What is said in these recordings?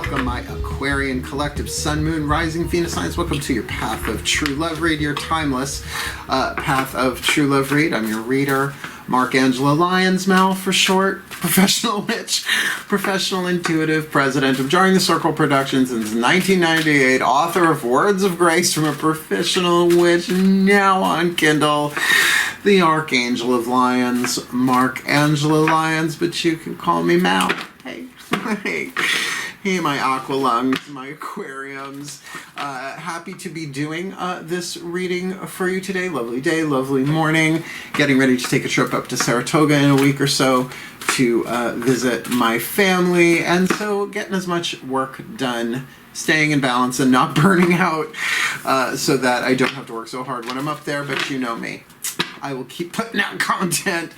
welcome my Aquarian collective Sun, Moon, Rising, Venus signs. Welcome to your Path of True Love read, your timeless Path of True Love read. I'm your reader, Angelo, Lyons, Mal for short, professional witch, professional intuitive, president of Jarring the Circle Productions since 1998, author of Words of Grace from a Professional Witch, now on Kindle, the Archangel of Lyons, Angelo Lyons, but you can call me Mal. Hey. Hey, my aqua lungs, my aquariums. Happy to be doing this reading for you today. Lovely day, lovely morning. Getting ready to take a trip up to Saratoga in a week or so to visit my family. And so getting as much work done, staying in balance and not burning out so that I don't have to work so hard when I'm up there. But you know me. I will keep putting out content,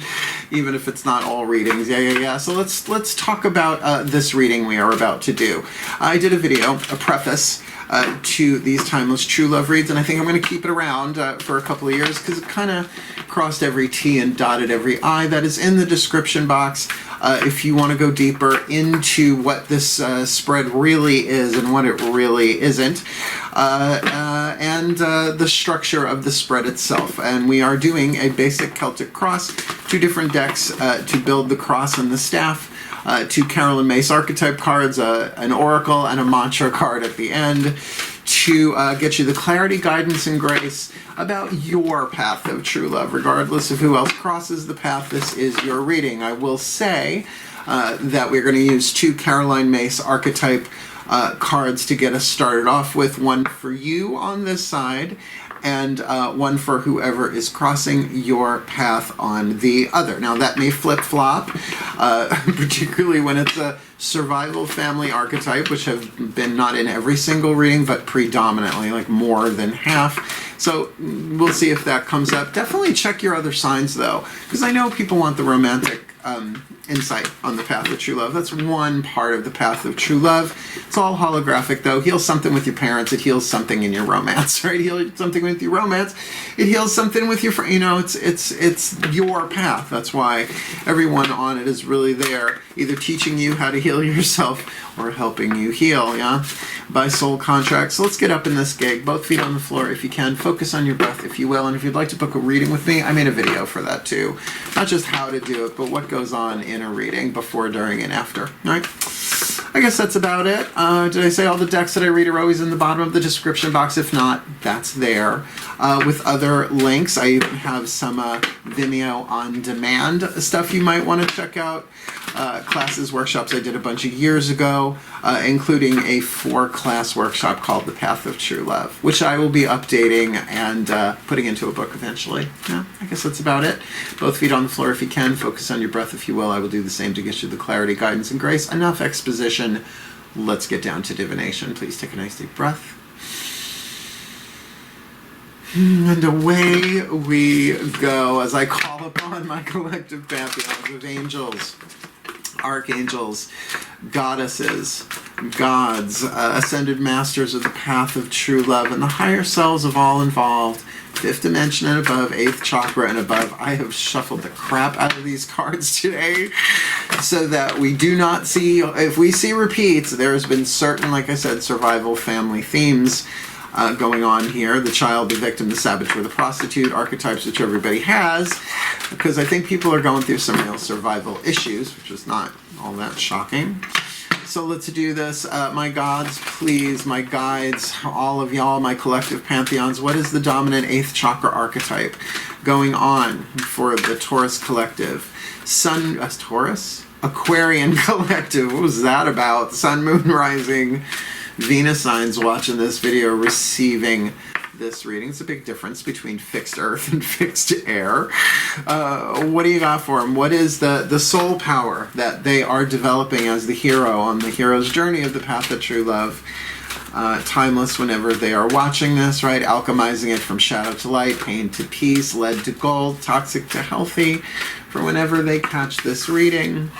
even if it's not all readings. Yeah. So let's talk about this reading we are about to do. I did a video, a preface to these timeless true love reads, and I think I'm going to keep it around for a couple of years because it kind of crossed every T and dotted every I. That is in the description box. If you want to go deeper into what this spread really is and what it really isn't, and the structure of the spread itself. And we are doing a basic Celtic Cross, 2 different decks to build the cross and the staff, 2 Caroline Myss archetype cards, an oracle and a mantra card at the end, to get you the clarity, guidance, and grace about your path of true love. Regardless of who else crosses the path, this is your reading. I will say that we're going to use 2 Caroline Myss archetype cards to get us started off with, one for you on this side and one for whoever is crossing your path on the other. Now that may flip-flop, particularly when it's a survival family archetype, which have been not in every single reading, but predominantly, like more than half. So we'll see if that comes up. Definitely check your other signs though, because I know people want the romantic insight on the path of true love. That's one part of the path of true love. It's all holographic though. Heals something with your parents. It heals something in your romance, right? Heals something with your romance. It heals something with your friend. You know, it's your path. That's why everyone on it is really there, either teaching you how to heal yourself or helping you heal, yeah? By soul contract. So let's get up in this gig, both feet on the floor if you can. Focus on your breath if you will. And if you'd like to book a reading with me, I made a video for that too. Not just how to do it, but what goes on in a reading before, during, and after. All right? I guess that's about it. Did I say all the decks that I read are always in the bottom of the description box? If not, that's there. With other links, I even have some Vimeo on demand stuff you might want to check out. Classes, workshops I did a bunch of years ago, including a 4-class workshop called The Path of True Love, which I will be updating and putting into a book eventually. Yeah, I guess that's about it. Both feet on the floor if you can. Focus on your breath if you will. I will do the same to get you the clarity, guidance, and grace. Enough exposition. Let's get down to divination. Please take a nice deep breath. And away we go as I call upon my collective pantheons of angels, archangels, goddesses, gods, ascended masters of the path of true love, and the higher selves of all involved, 5th dimension and above, 8th chakra and above. I have shuffled the crap out of these cards today so that we do not see, if we see repeats, there has been certain, like I said, survival family themes going on here. The child, the victim, the saboteur, the prostitute, archetypes which everybody has, because I think people are going through some real survival issues, which is not all that shocking. So let's do this. My gods, please, my guides, all of y'all, my collective pantheons, what is the dominant 8th chakra archetype going on for the Taurus collective? Sun, Taurus? Aquarian collective, what was that about? Sun, Moon, Rising, Venus signs watching this video, receiving this reading. It's a big difference between fixed earth and fixed air. What do you got for them? What is the soul power that they are developing as the hero on the hero's journey of the path of true love? Timeless whenever they are watching this, right? Alchemizing it from shadow to light, pain to peace, lead to gold, toxic to healthy, for whenever they catch this reading.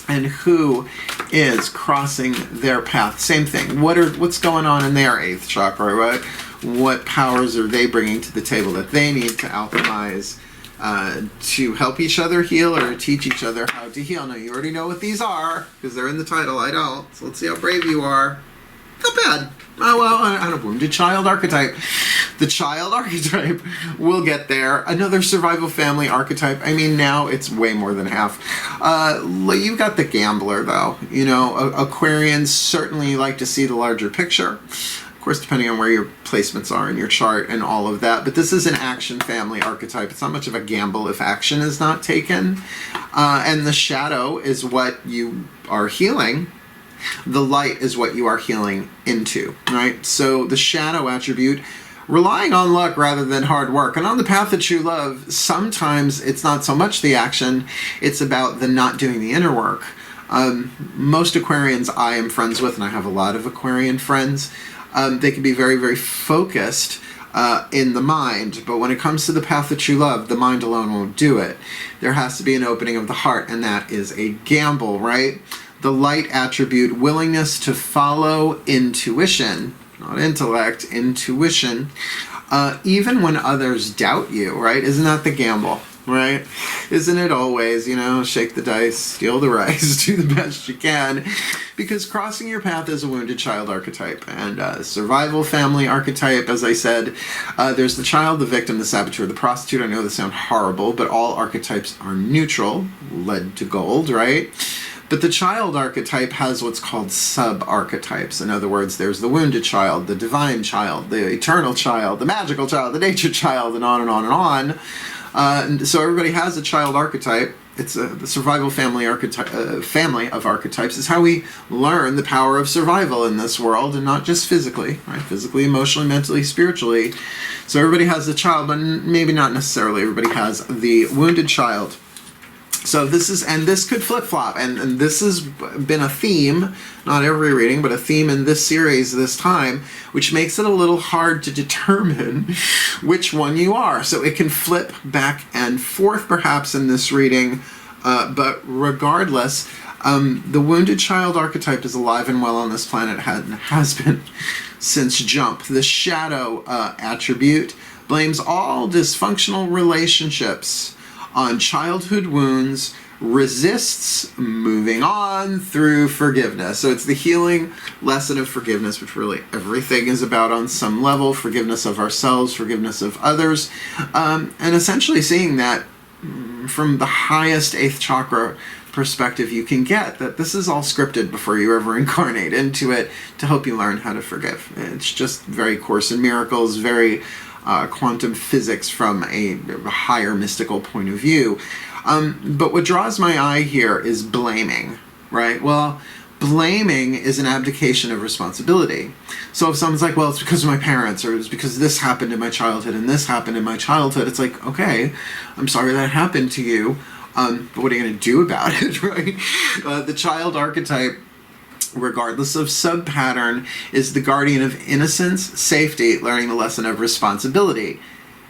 And who is crossing their path? Same thing. What's going on in their 8th chakra? What powers are they bringing to the table that they need to alchemize to help each other heal or to teach each other how to heal. Now, you already know what these are because they're in the title. I don't. So let's see how brave you are. Not bad. Oh, well, on a wounded child archetype. The child archetype, we'll get there. Another survival family archetype. I mean, now it's way more than half. You've got the gambler, though. You know, Aquarians certainly like to see the larger picture. Of course, depending on where your placements are in your chart and all of that. But this is an action family archetype. It's not much of a gamble if action is not taken. And the shadow is what you are healing. The light is what you are healing into, right? So the shadow attribute, relying on luck rather than hard work. And on the path of true love, sometimes it's not so much the action, it's about the not doing the inner work. Most Aquarians I am friends with, and I have a lot of Aquarian friends, they can be very, very focused in the mind, but when it comes to the path of true love, the mind alone won't do it. There has to be an opening of the heart, and that is a gamble, right? The light attribute, willingness to follow intuition, not intellect, intuition, even when others doubt you, right? Isn't that the gamble, right? Isn't it always, you know, shake the dice, steal the rice, do the best you can, because crossing your path is a wounded child archetype. And survival family archetype, as I said, there's the child, the victim, the saboteur, the prostitute. I know this sounds horrible, but all archetypes are neutral, lead to gold, right? But the child archetype has what's called sub-archetypes. In other words, there's the wounded child, the divine child, the eternal child, the magical child, the nature child, and on and on and on. And so everybody has a child archetype. It's the survival family archetype, family of archetypes is how we learn the power of survival in this world, and not just physically, right? Physically, emotionally, mentally, spiritually. So everybody has a child, but maybe not necessarily everybody has the wounded child. So this could flip-flop, and this has been a theme, not every reading, but a theme in this series this time, which makes it a little hard to determine which one you are. So it can flip back and forth perhaps in this reading, but regardless, the wounded child archetype is alive and well on this planet, has been since jump. The shadow attribute blames all dysfunctional relationships on childhood wounds, resists moving on through forgiveness. So it's the healing lesson of forgiveness, which really everything is about on some level. Forgiveness of ourselves, forgiveness of others, and essentially seeing that from the highest 8th chakra perspective you can get, that this is all scripted before you ever incarnate into it to help you learn how to forgive. It's just very Course in Miracles, very quantum physics from a higher mystical point of view. But what draws my eye here is blaming, right? Well, blaming is an abdication of responsibility. So if someone's like, well, it's because of my parents, or it's because this happened in my childhood and this happened in my childhood, it's like, okay, I'm sorry that happened to you, but what are you going to do about it, right? The child archetype, regardless of sub-pattern, is the guardian of innocence, safety, learning the lesson of responsibility.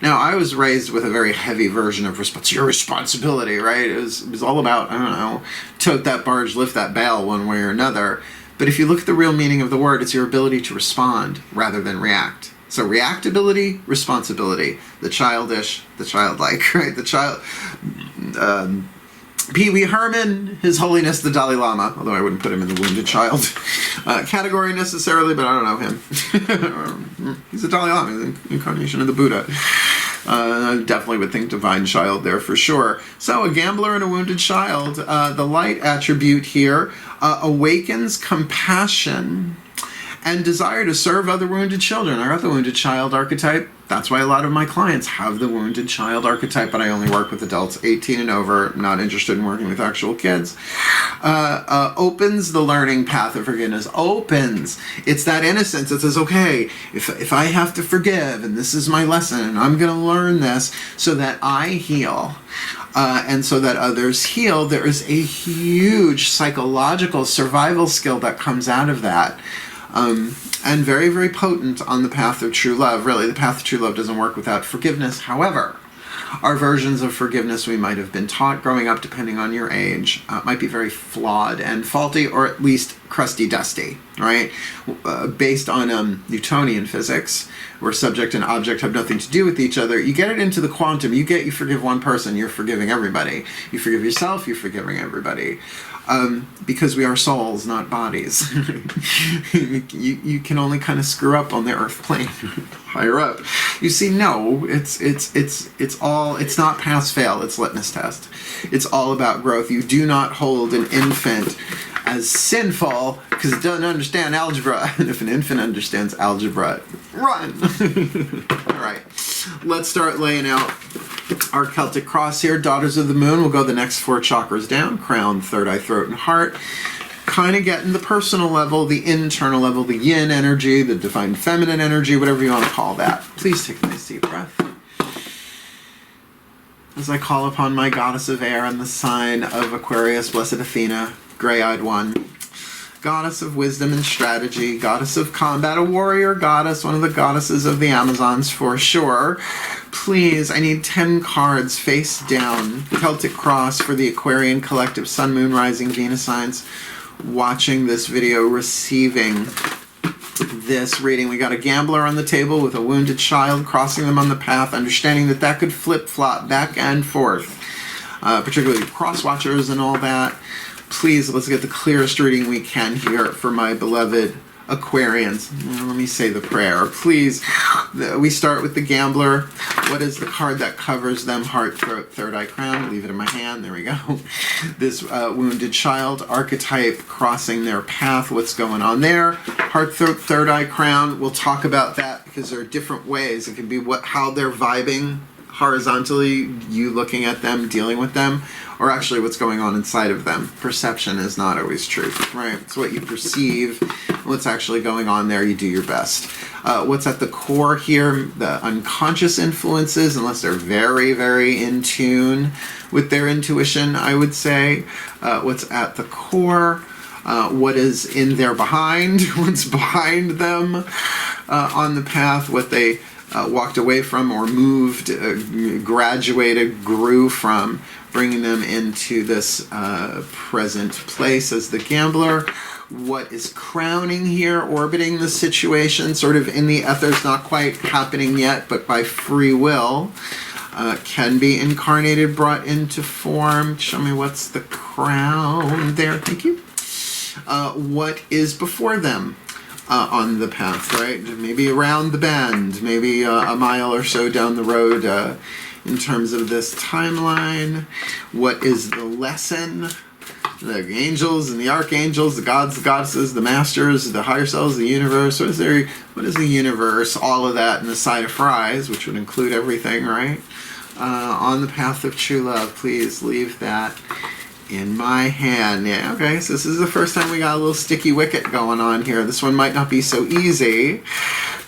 Now, I was raised with a very heavy version of your responsibility, right? It was all about, I don't know, tote that barge, lift that bale one way or another. But if you look at the real meaning of the word, it's your ability to respond rather than react. So reactability, responsibility, the childish, the childlike, right? The child... Pee Wee Herman, His Holiness the Dalai Lama, although I wouldn't put him in the wounded child category necessarily, but I don't know him. He's a Dalai Lama, he's an incarnation of the Buddha. I definitely would think divine child there for sure. So a gambler and a wounded child. The light attribute here awakens compassion and desire to serve other wounded children. I got the wounded child archetype. That's why a lot of my clients have the wounded child archetype, but I only work with adults 18 and over, not interested in working with actual kids. Opens the learning path of forgiveness. Opens. It's that innocence. It says, okay, if I have to forgive, and this is my lesson, and I'm going to learn this so that I heal, and so that others heal, there is a huge psychological survival skill that comes out of that. And very, very potent on the path of true love. Really, the path of true love doesn't work without forgiveness. However, Our versions of forgiveness we might have been taught growing up, depending on your age, might be very flawed and faulty, or at least crusty dusty, right? Based on Newtonian physics, where subject and object have nothing to do with each other, you get it into the quantum, you forgive one person, you're forgiving everybody. You forgive yourself, you're forgiving everybody. Because we are souls, not bodies. you can only kind of screw up on the earth plane, higher up. You see, no, it's not pass fail, it's litmus test. It's all about growth. You do not hold an infant as sinful because it doesn't understand algebra. And if an infant understands algebra, run. All right, let's start laying out our Celtic Cross here. Daughters of the Moon. We'll go the next 4 chakras down: crown, third eye, throat, and heart. Kind of getting the personal level, the internal level, the yin energy, the divine feminine energy, whatever you want to call that. Please take a nice deep breath. As I call upon my goddess of air and the sign of Aquarius, Blessed Athena, gray-eyed one, goddess of wisdom and strategy, goddess of combat, a warrior goddess, one of the goddesses of the Amazons for sure. Please, I need 10 cards face down. Celtic Cross for the Aquarian collective, Sun, Moon, Rising, Venus signs watching this video, receiving this reading. We got a gambler on the table with a wounded child, crossing them on the path, understanding that that could flip-flop back and forth, particularly cross watchers and all that. Please, let's get the clearest reading we can here for my beloved Aquarians. Let me say the prayer. Please, we start with the gambler. What is the card that covers them? Heart, throat, third eye, crown. Leave it in my hand. There we go. This wounded child, archetype crossing their path. What's going on there? Heart, throat, third eye, crown. We'll talk about that because there are different ways. It can be how they're vibing horizontally, you looking at them, dealing with them, or actually what's going on inside of them. Perception is not always truth, right? It's what you perceive, what's actually going on there, you do your best. What's at the core here, the unconscious influences, unless they're very, very in tune with their intuition, I would say. What's at the core, what is in their behind, what's behind them on the path, what they walked away from or moved, graduated, grew from, bringing them into this present place as the gambler. What is crowning here, orbiting the situation, sort of in the ethers, not quite happening yet, but by free will, can be incarnated, brought into form. Show me what's the crown there. Thank you. What is before them? On the path, right? Maybe around the bend, maybe a mile or so down the road in terms of this timeline. What is the lesson? The angels and the archangels, the gods, the goddesses, the masters, the higher selves, the universe. What is the universe? All of that in the side of fries, which would include everything, right? On the path of true love, please leave that in my hand. Yeah, okay, so this is the first time we got a little sticky wicket going on here. This one might not be so easy,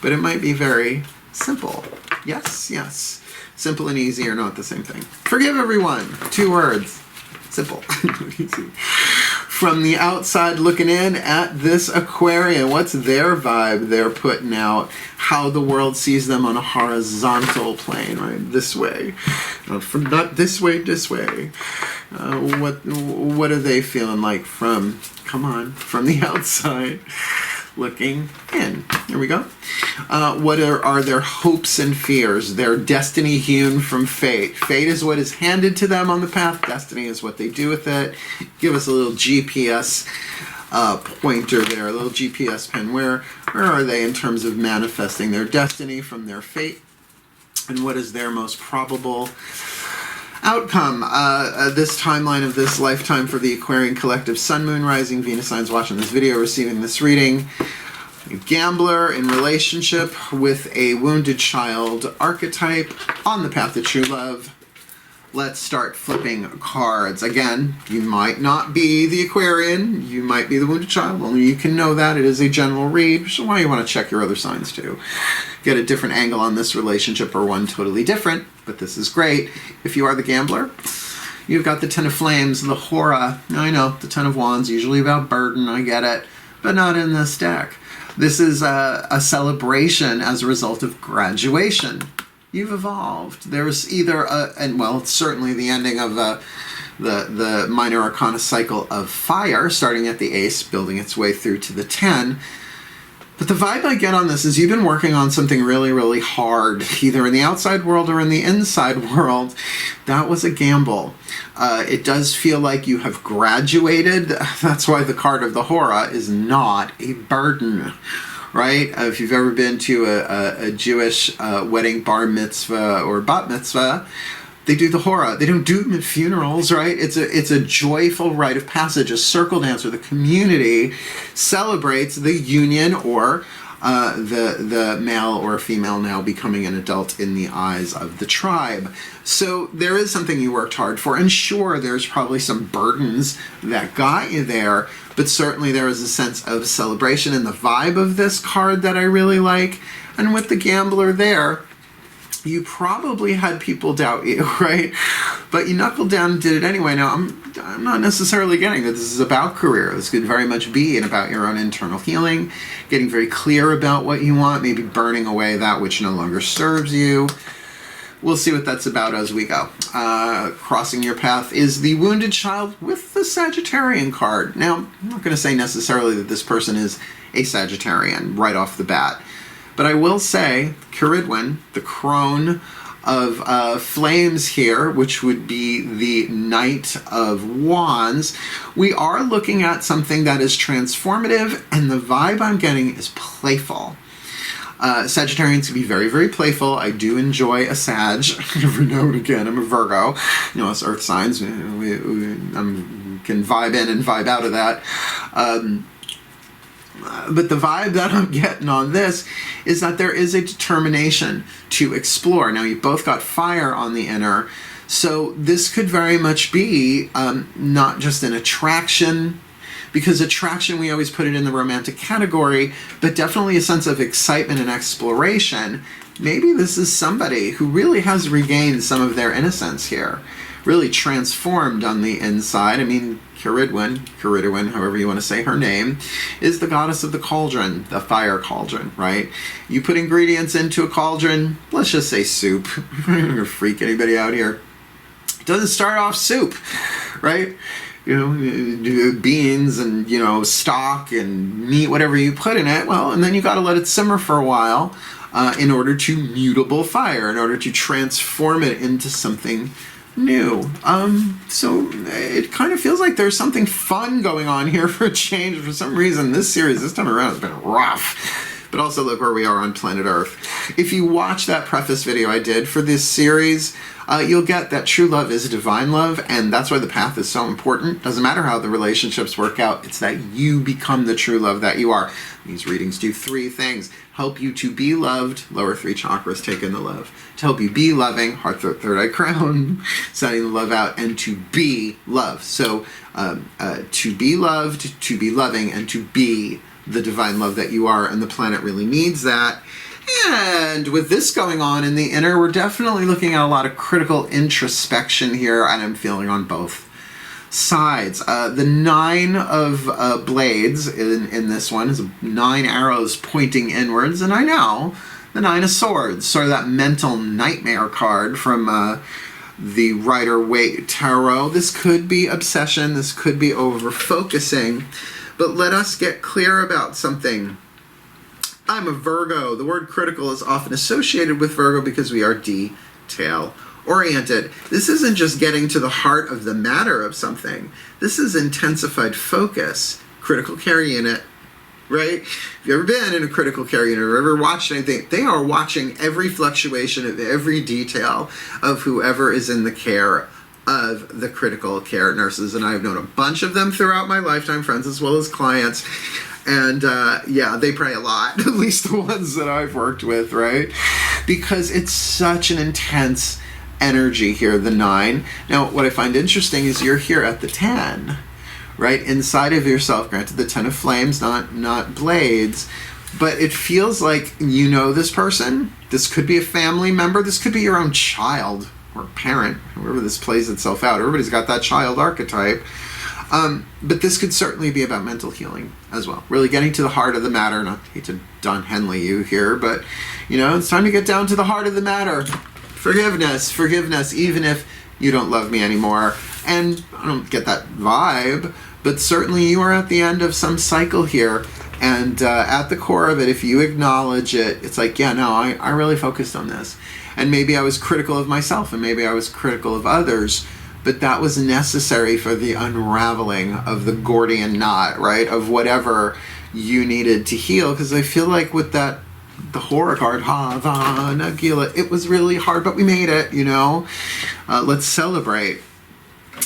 but it might be very simple. Yes, yes. Simple and easy are not the same thing. Forgive everyone. 2 words. Simple. Easy. From the outside looking in at this Aquarian, what's their vibe they're putting out? How the world sees them on a horizontal plane, right? This way. Not this way, this way. What are they feeling like from the outside looking in? Here we go. What are their hopes and fears, their destiny hewn from fate? Fate is what is handed to them on the path. Destiny is what they do with it. Give us a little GPS pointer there, a little GPS pin. Where are they in terms of manifesting their destiny from their fate? And what is their most probable outcome? This timeline of this lifetime for the Aquarian collective, Sun, Moon, Rising, Venus signs watching this video, receiving this reading. A gambler in relationship with a wounded child, archetype on the path to true love. Let's start flipping cards. Again, you might not be the Aquarian, you might be the wounded child, only you can know that. It is a general read, which is why you want to check your other signs too. Get a different angle on this relationship or one totally different, but this is great. If you are the gambler, you've got the Ten of Flames, the Hora. I know, the Ten of Wands, usually about burden, I get it, but not in this deck. This is a celebration as a result of graduation. You've evolved. There's either it's certainly the ending of the minor arcana cycle of fire, starting at the ace, building its way through to the 10. But the vibe I get on this is you've been working on something really, really hard, either in the outside world or in the inside world. That was a gamble. It does feel like you have graduated. That's why the card of the Hora is not a burden, right? If you've ever been to a Jewish wedding, bar mitzvah, or bat mitzvah, they do the Hora. They don't do them at funerals, right? It's a joyful rite of passage, a circle dance where the community celebrates the union or the male or female now becoming an adult in the eyes of the tribe. So there is something you worked hard for, and sure, there's probably some burdens that got you there, but certainly there is a sense of celebration in the vibe of this card that I really like. And with the gambler there, you probably had people doubt you, right? But you knuckled down and did it anyway. Now, I'm not necessarily getting that this is about career. This could very much be about your own internal healing, getting very clear about what you want, maybe burning away that which no longer serves you. We'll see what that's about as we go. Crossing your path is the Wounded Child with the Sagittarian card. Now, I'm not going to say necessarily that this person is a Sagittarian right off the bat. But I will say, Ceridwen, the crone of flames here, which would be the Knight of Wands, we are looking at something that is transformative, and the vibe I'm getting is playful. Sagittarians can be very, very playful. I do enjoy a Sag every now and again. I'm a Virgo. You know, us earth signs, we can vibe in and vibe out of that. But the vibe that I'm getting on this is that there is a determination to explore. Now, you've both got fire on the inner, so this could very much be not just an attraction, because attraction, we always put it in the romantic category, but definitely a sense of excitement and exploration. Maybe this is somebody who really has regained some of their innocence here, really transformed on the inside. I mean, Ceridwen, however you want to say her name, is the goddess of the cauldron, the fire cauldron, right? You put ingredients into a cauldron, let's just say soup. I'm not going to freak anybody out here. It doesn't start off soup, right? You know, beans and, you know, stock and meat, whatever you put in it. Well, and then you got to let it simmer for a while in order to mutable fire, in order to transform it into something new. So it kind of feels like there's something fun going on here for a change. For some reason, this series this time around has been rough. But also look where we are on planet Earth. If you watch that preface video I did for this series, you'll get that true love is divine love, and that's why the path is so important. Doesn't matter how the relationships work out, it's that you become the true love that you are. These readings do three things. Help you to be loved, lower three chakras, take in the love. To help you be loving, heart, third eye, crown, sending the love out, and to be love. So to be loved, to be loving, and to be the divine love that you are, and the planet really needs that. And with this going on in the inner, we're definitely looking at a lot of critical introspection here, and I'm feeling on both sides. The 9 of blades in this one is 9 arrows pointing inwards, and I know the 9 of swords, sort of that mental nightmare card from the Rider-Waite Tarot. This could be obsession, this could be over-focusing, but let us get clear about something. I'm a Virgo. The word critical is often associated with Virgo because we are detail-oriented. This isn't just getting to the heart of the matter of something. This is intensified focus. Critical care unit, right? If you've ever been in a critical care unit or ever watched anything, they are watching every fluctuation of every detail of whoever is in the care of the critical care nurses. And I've known a bunch of them throughout my lifetime, friends as well as clients. And yeah, they pray a lot, at least the ones that I've worked with, right? Because it's such an intense energy here, the 9. Now, what I find interesting is you're here at the 10, right? Inside of yourself, granted the 10 of flames, not blades, but it feels like you know this person. This could be a family member. This could be your own child or parent, however this plays itself out. Everybody's got that child archetype. But this could certainly be about mental healing as well. Really getting to the heart of the matter. Not hate to Don Henley you here, but it's time to get down to the heart of the matter. Forgiveness, even if you don't love me anymore. And I don't get that vibe, but certainly you are at the end of some cycle here. And at the core of it, if you acknowledge it, it's like, yeah, no, I really focused on this. And maybe I was critical of myself, and maybe I was critical of others, but that was necessary for the unraveling of the Gordian knot, right? Of whatever you needed to heal. Because I feel like with the horror card, Hava Nagila, it was really hard, but we made it, let's celebrate.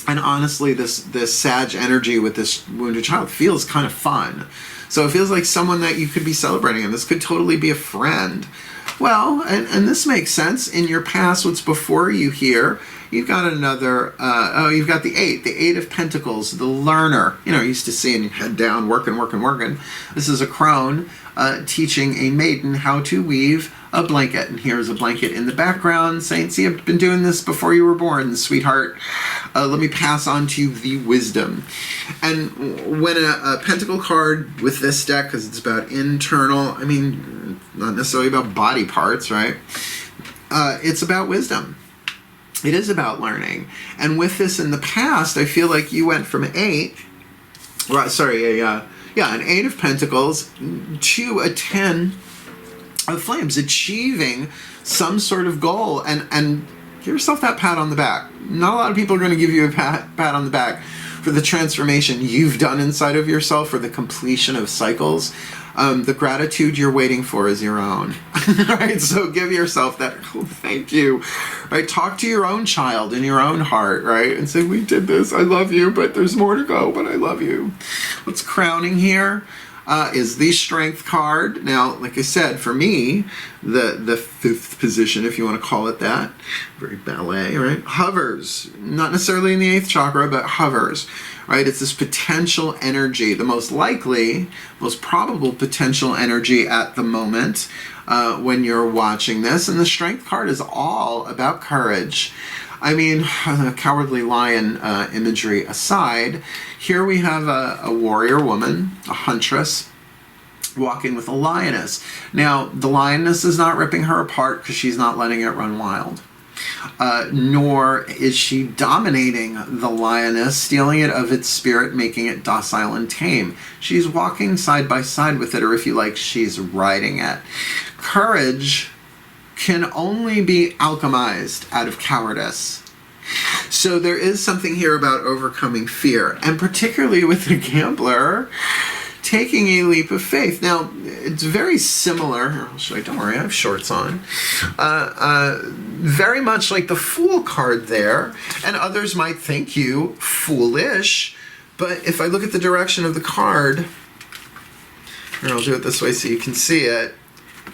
And honestly, this Sag energy with this wounded child feels kind of fun. So it feels like someone that you could be celebrating, and this could totally be a friend. Well, and this makes sense. In your past, what's before you here, you've got another, you've got the 8 of Pentacles, the learner. Used to seeing your head down, working. This is a crone teaching a maiden how to weave a blanket. And here's a blanket in the background saying, see, I've been doing this before you were born, sweetheart. Let me pass on to you the wisdom. And when a pentacle card with this deck, because it's about internal, not necessarily about body parts, right? It's about wisdom. It is about learning. And with this in the past, I feel like you went from an 8 of Pentacles to a 10 of Flames, achieving some sort of goal. And give yourself that pat on the back. Not a lot of people are going to give you a pat on the back for the transformation you've done inside of yourself, for the completion of cycles. The gratitude you're waiting for is your own. Right? So give yourself that, thank you. Right? Talk to your own child in your own heart, right? And say, we did this, I love you, but there's more to go, but I love you. What's crowning here is the Strength card. Now, like I said, for me, the 5th position, if you want to call it that, very ballet, right? Hovers, not necessarily in the 8th chakra, but hovers, right? It's this potential energy, the most likely, most probable potential energy at the moment when you're watching this. And the Strength card is all about courage. Cowardly lion imagery aside, here we have a warrior woman, a huntress, walking with a lioness. Now, the lioness is not ripping her apart because she's not letting it run wild. Nor is she dominating the lioness, stealing it of its spirit, making it docile and tame. She's walking side by side with it, or if you like, she's riding it. Courage can only be alchemized out of cowardice. So there is something here about overcoming fear, and particularly with the gambler, taking a leap of faith. Now, it's very similar. Don't worry, I have shorts on. Very much like the Fool card there, and others might think you foolish, but if I look at the direction of the card, here, I'll do it this way so you can see it,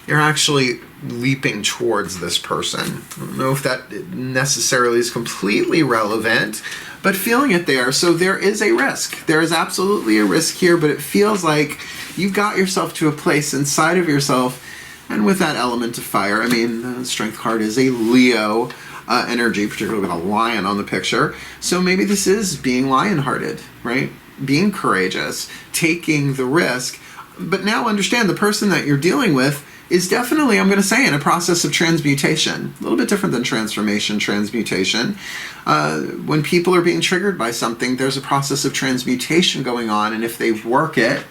you're actually leaping towards this person. I don't know if that necessarily is completely relevant, but feeling it there. So there is a risk. There is absolutely a risk here, but it feels like you've got yourself to a place inside of yourself, and with that element of fire, the Strength card is a Leo energy, particularly with a lion on the picture. So maybe this is being lion-hearted, right? Being courageous, taking the risk. But now understand, the person that you're dealing with is definitely, I'm going to say, in a process of transmutation. A little bit different than transformation, transmutation. When people are being triggered by something, there's a process of transmutation going on, and if they work it,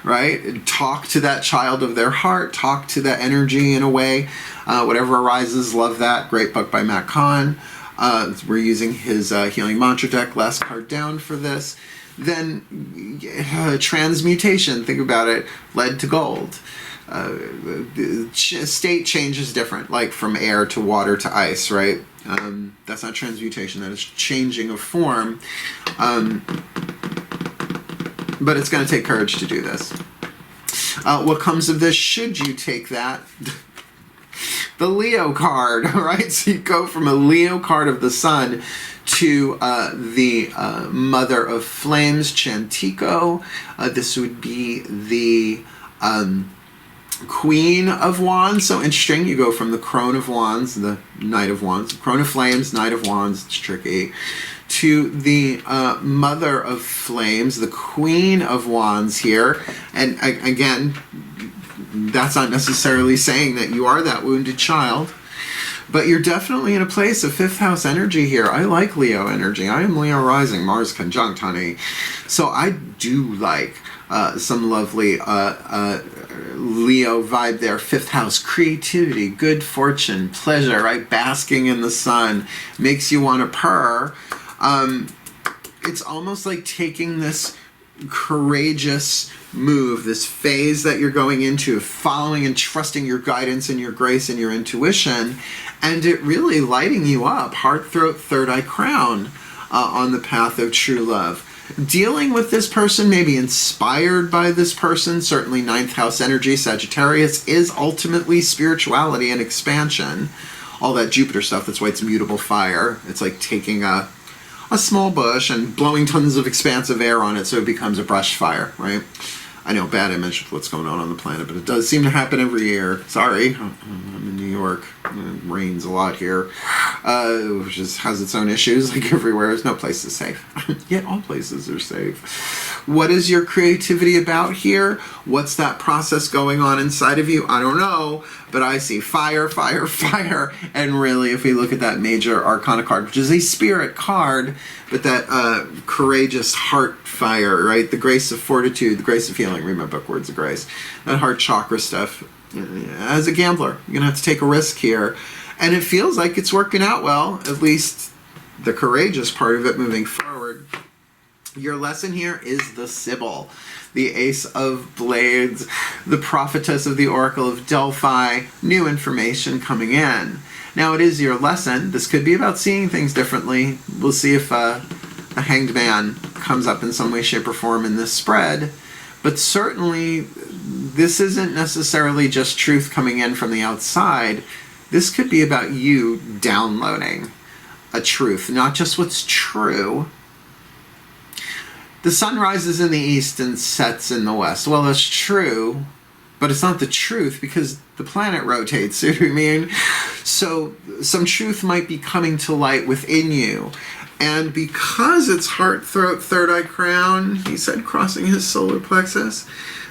right, talk to that child of their heart, talk to that energy in a way, whatever arises, love that. Great book by Matt Kahn. We're using his Healing Mantra deck, last card down for this. Then transmutation, think about it, led to gold. State change is different, like from air to water to ice, right? That's not transmutation, that is changing of form. But it's going to take courage to do this. What comes of this, should you take that? The Leo card, right? So you go from a Leo card of the sun to the Mother of Flames, Chantico. This would be the Queen of Wands. So interesting, you go from the Crone of Wands, the Knight of Wands, Crone of Flames, Knight of Wands, it's tricky, to the Mother of Flames, the Queen of Wands here. And again, that's not necessarily saying that you are that wounded child, but you're definitely in a place of 5th house energy here. I like Leo energy. I am Leo rising, Mars conjunct, honey. So I do like some lovely Leo vibe there. 5th house, creativity, good fortune, pleasure, right? Basking in the sun makes you want to purr. It's almost like taking this courageous move, this phase that you're going into, following and trusting your guidance and your grace and your intuition, and it really lighting you up, heart, throat, third eye, crown, on the path of true love. Dealing with this person, maybe inspired by this person, certainly 9th house energy, Sagittarius, is ultimately spirituality and expansion. All that Jupiter stuff, that's why it's mutable fire. It's like taking a small bush and blowing tons of expansive air on it so it becomes a brush fire, right? I know, bad image of what's going on the planet, but it does seem to happen every year. Sorry, I'm in New York. It rains a lot here, which has its own issues, like everywhere. There's no place is safe. Yet all places are safe. What is your creativity about here? What's that process going on inside of you? I don't know, but I see fire, fire, fire. And really, if we look at that major arcana card, which is a spirit card, but that courageous heart fire, right? The grace of fortitude, the grace of healing. Read my book, Words of Grace. That heart chakra stuff. As a gambler, you're going to have to take a risk here. And it feels like it's working out well, at least the courageous part of it moving forward. Your lesson here is the Sibyl, the Ace of Blades, the prophetess of the Oracle of Delphi, new information coming in. Now it is your lesson. This could be about seeing things differently. We'll see if the Hanged Man comes up in some way, shape, or form in this spread. But certainly, this isn't necessarily just truth coming in from the outside. This could be about you downloading a truth, not just what's true. The sun rises in the east and sets in the west. Well, that's true, but it's not the truth because the planet rotates, you know what I mean? So some truth might be coming to light within you. And because it's heart, throat, third eye, crown, he said, crossing his solar plexus,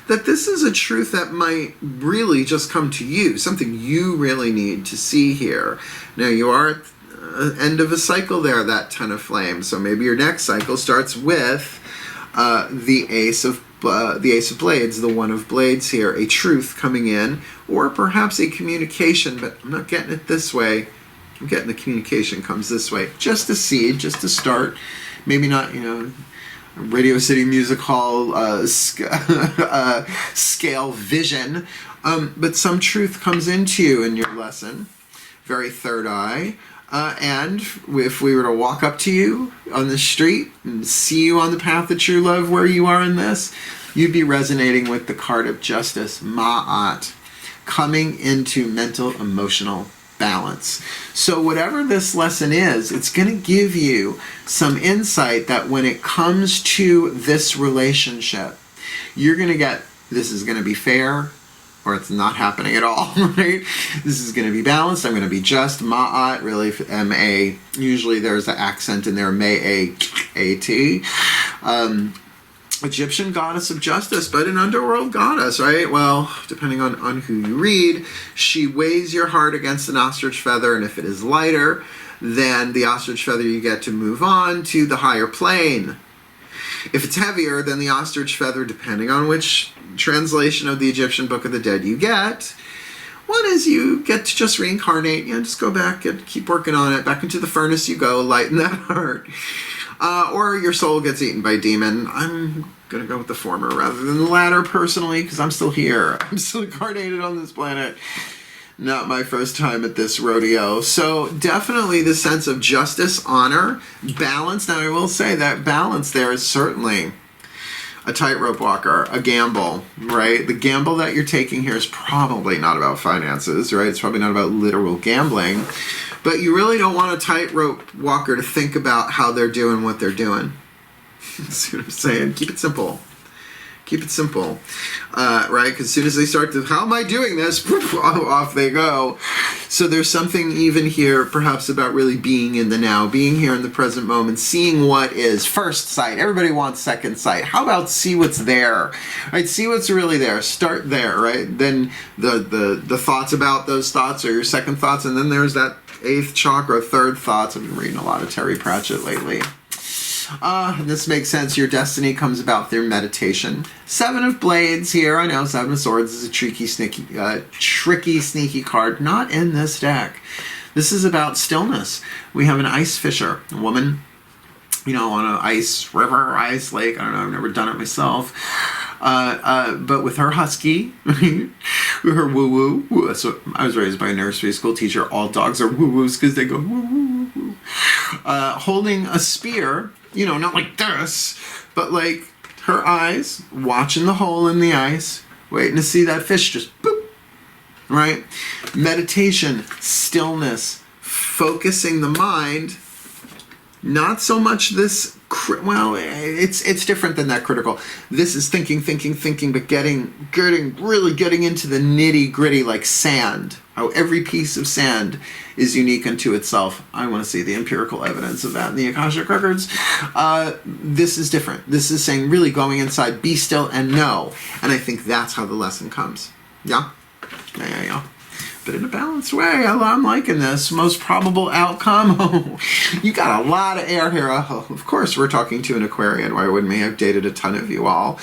that this is a truth that might really just come to you, something you really need to see here. Now, you are at the end of a cycle there, that 10 of flames. So maybe your next cycle starts with the Ace of Blades, the One of Blades here, a truth coming in, or perhaps a communication, but I'm not getting it this way. I'm getting the communication comes this way. Just a seed, just a start. Maybe not, Radio City Music Hall scale vision, but some truth comes into you in your lesson. Very third eye. And if we were to walk up to you on the street and see you on the path of true love where you are in this, you'd be resonating with the card of justice, Ma'at, coming into mental, emotional balance. So whatever this lesson is, it's going to give you some insight that when it comes to this relationship, you're going to get, this is going to be fair, or it's not happening at all, right? This is going to be balanced. I'm going to be just. Ma'at, really, M-A. Usually there's an accent in there, May-A-A-T. Egyptian goddess of justice, but an underworld goddess, right? Well, depending on who you read, she weighs your heart against an ostrich feather, and if it is lighter than the ostrich feather, you get to move on to the higher plane. If it's heavier than the ostrich feather, depending on which translation of the Egyptian Book of the Dead you get, one is you get to just reincarnate, just go back and keep working on it. Back into the furnace you go, lighten that heart. Or your soul gets eaten by a demon. I'm going to go with the former rather than the latter, personally, because I'm still here. I'm still incarnated on this planet. Not my first time at this rodeo. So definitely the sense of justice, honor, balance. Now I will say that balance there is certainly a tightrope walker, a gamble, right? The gamble that you're taking here is probably not about finances, right? It's probably not about literal gambling. But you really don't want a tightrope walker to think about how they're doing what they're doing. See what I'm saying? Keep it simple. Keep it simple, right? Because as soon as they start to, how am I doing this? Off they go. So there's something even here, perhaps, about really being in the now, being here in the present moment, seeing what is. First sight. Everybody wants second sight. How about see what's there, right? See what's really there. Start there, right? Then the thoughts about those thoughts are your second thoughts, and then there's that 8th chakra, third thoughts. I've been reading a lot of Terry Pratchett lately. This makes sense. Your destiny comes about through meditation. 7 of Blades here. I know 7 of Swords is a tricky, sneaky card. Not in this deck. This is about stillness. We have an ice fisher, a woman, you know, on an ice river, ice lake. I don't know. I've never done it myself. But with her husky, her woo-woo. So I was raised by a nursery school teacher. All dogs are woo-woos because they go woo-woo-woo. Holding a spear, you know, not like this, but like her eyes, watching the hole in the ice, waiting to see that fish just boop, right? Meditation, stillness, focusing the mind, not so much this, well, it's different than that critical. This is thinking, but really getting into the nitty gritty, like sand, how every piece of sand is unique unto itself. I want to see the empirical evidence of that in the Akashic Records. This is different. This is saying really going inside, be still and know. And I think that's how the lesson comes. Yeah. But in a balanced way. I'm liking this. Most probable outcome. Oh, you got a lot of air here. Oh, of course, we're talking to an Aquarian. Why wouldn't we? I've dated a ton of you all.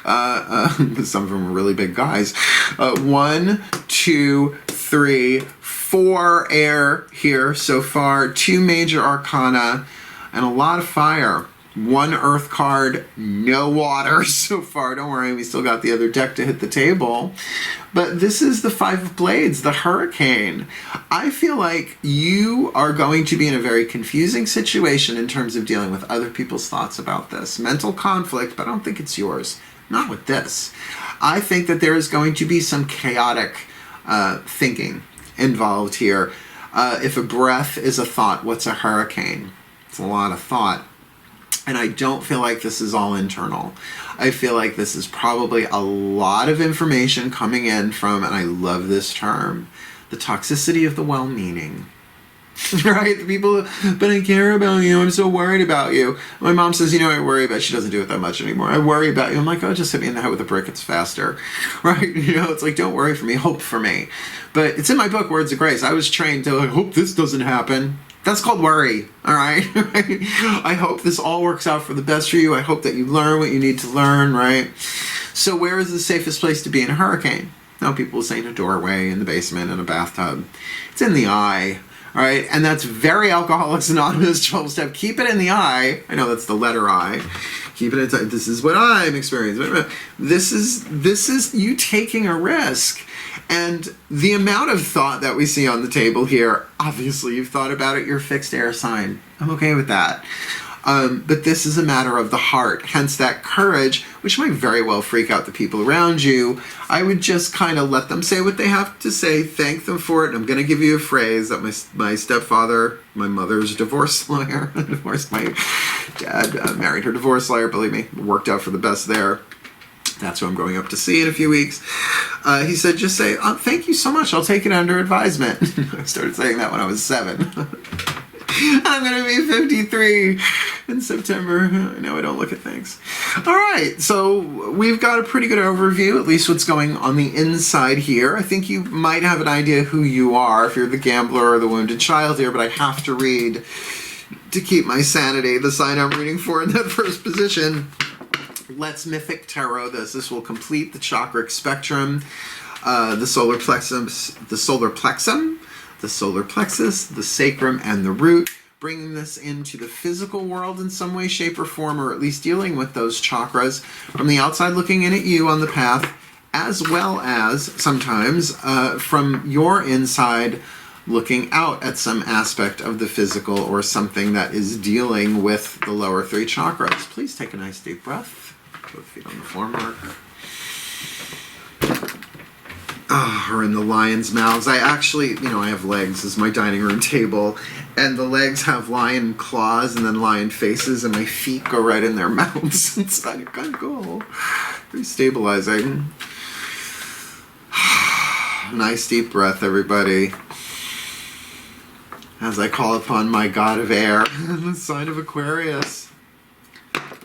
Some of them are really big guys. 1, 2, 3, 4 air here so far. 2 major arcana and a lot of fire. 1 earth card, no water so far. Don't worry, we still got the other deck to hit the table. But this is the 5 of Blades, the hurricane. I feel like you are going to be in a very confusing situation in terms of dealing with other people's thoughts about this. Mental conflict, but I don't think it's yours. Not with this. I think that there is going to be some chaotic thinking involved here. If a breath is a thought, what's a hurricane? It's a lot of thought. And I don't feel like this is all internal. I feel like this is probably a lot of information coming in from, and I love this term, the toxicity of the well-meaning. Right? The people, but I care about you. I'm so worried about you. My mom says, you know, I worry about, she doesn't do it that much anymore. I worry about you. I'm like, oh, just hit me in the head with a brick. It's faster. Right? You know, it's like, don't worry for me. Hope for me. But it's in my book, Words of Grace. I was trained to, like, hope this doesn't happen. That's called worry, all right? I hope this all works out for the best for you. I hope that you learn what you need to learn, right? So where is the safest place to be in a hurricane? Now, people say in a doorway, in the basement, in a bathtub. It's in the eye, all right? And that's very Alcoholics Anonymous 12-step. Keep it in the eye. I know that's the letter I. Keep it inside. This is what I'm experiencing. This is you taking a risk. And the amount of thought that we see on the table here, obviously you've thought about it, you're a fixed air sign. I'm okay with that. But this is a matter of the heart, hence that courage, which might very well freak out the people around you. I would just kind of let them say what they have to say, thank them for it. And I'm going to give you a phrase that my stepfather, my mother's divorce lawyer, divorced my dad, married her divorce lawyer, believe me, worked out for the best there. That's who I'm going up to see in a few weeks. He said, just say, oh, thank you so much. I'll take it under advisement. I started saying that when I was 7. I'm going to be 53 in September. I know I don't look at things. All right, so we've got a pretty good overview, at least what's going on the inside here. I think you might have an idea who you are if you're the gambler or the wounded child here, but I have to read to keep my sanity, the sign I'm reading for in that first position. Let's Mythic Tarot this. This will complete the chakric spectrum, the solar plexus, the solar plexus, the sacrum, and the root, bringing this into the physical world in some way, shape, or form, or at least dealing with those chakras from the outside looking in at you on the path, as well as sometimes from your inside looking out at some aspect of the physical or something that is dealing with the lower 3 chakras. Please take a nice deep breath. Both feet on the floor, Mark. Or in the lion's mouths. I actually, you know, I have legs as my dining room table, and the legs have lion claws and then lion faces, and my feet go right in their mouths. It's kind of cool. Very stabilizing. Nice deep breath, everybody. As I call upon my god of air, the sign of Aquarius.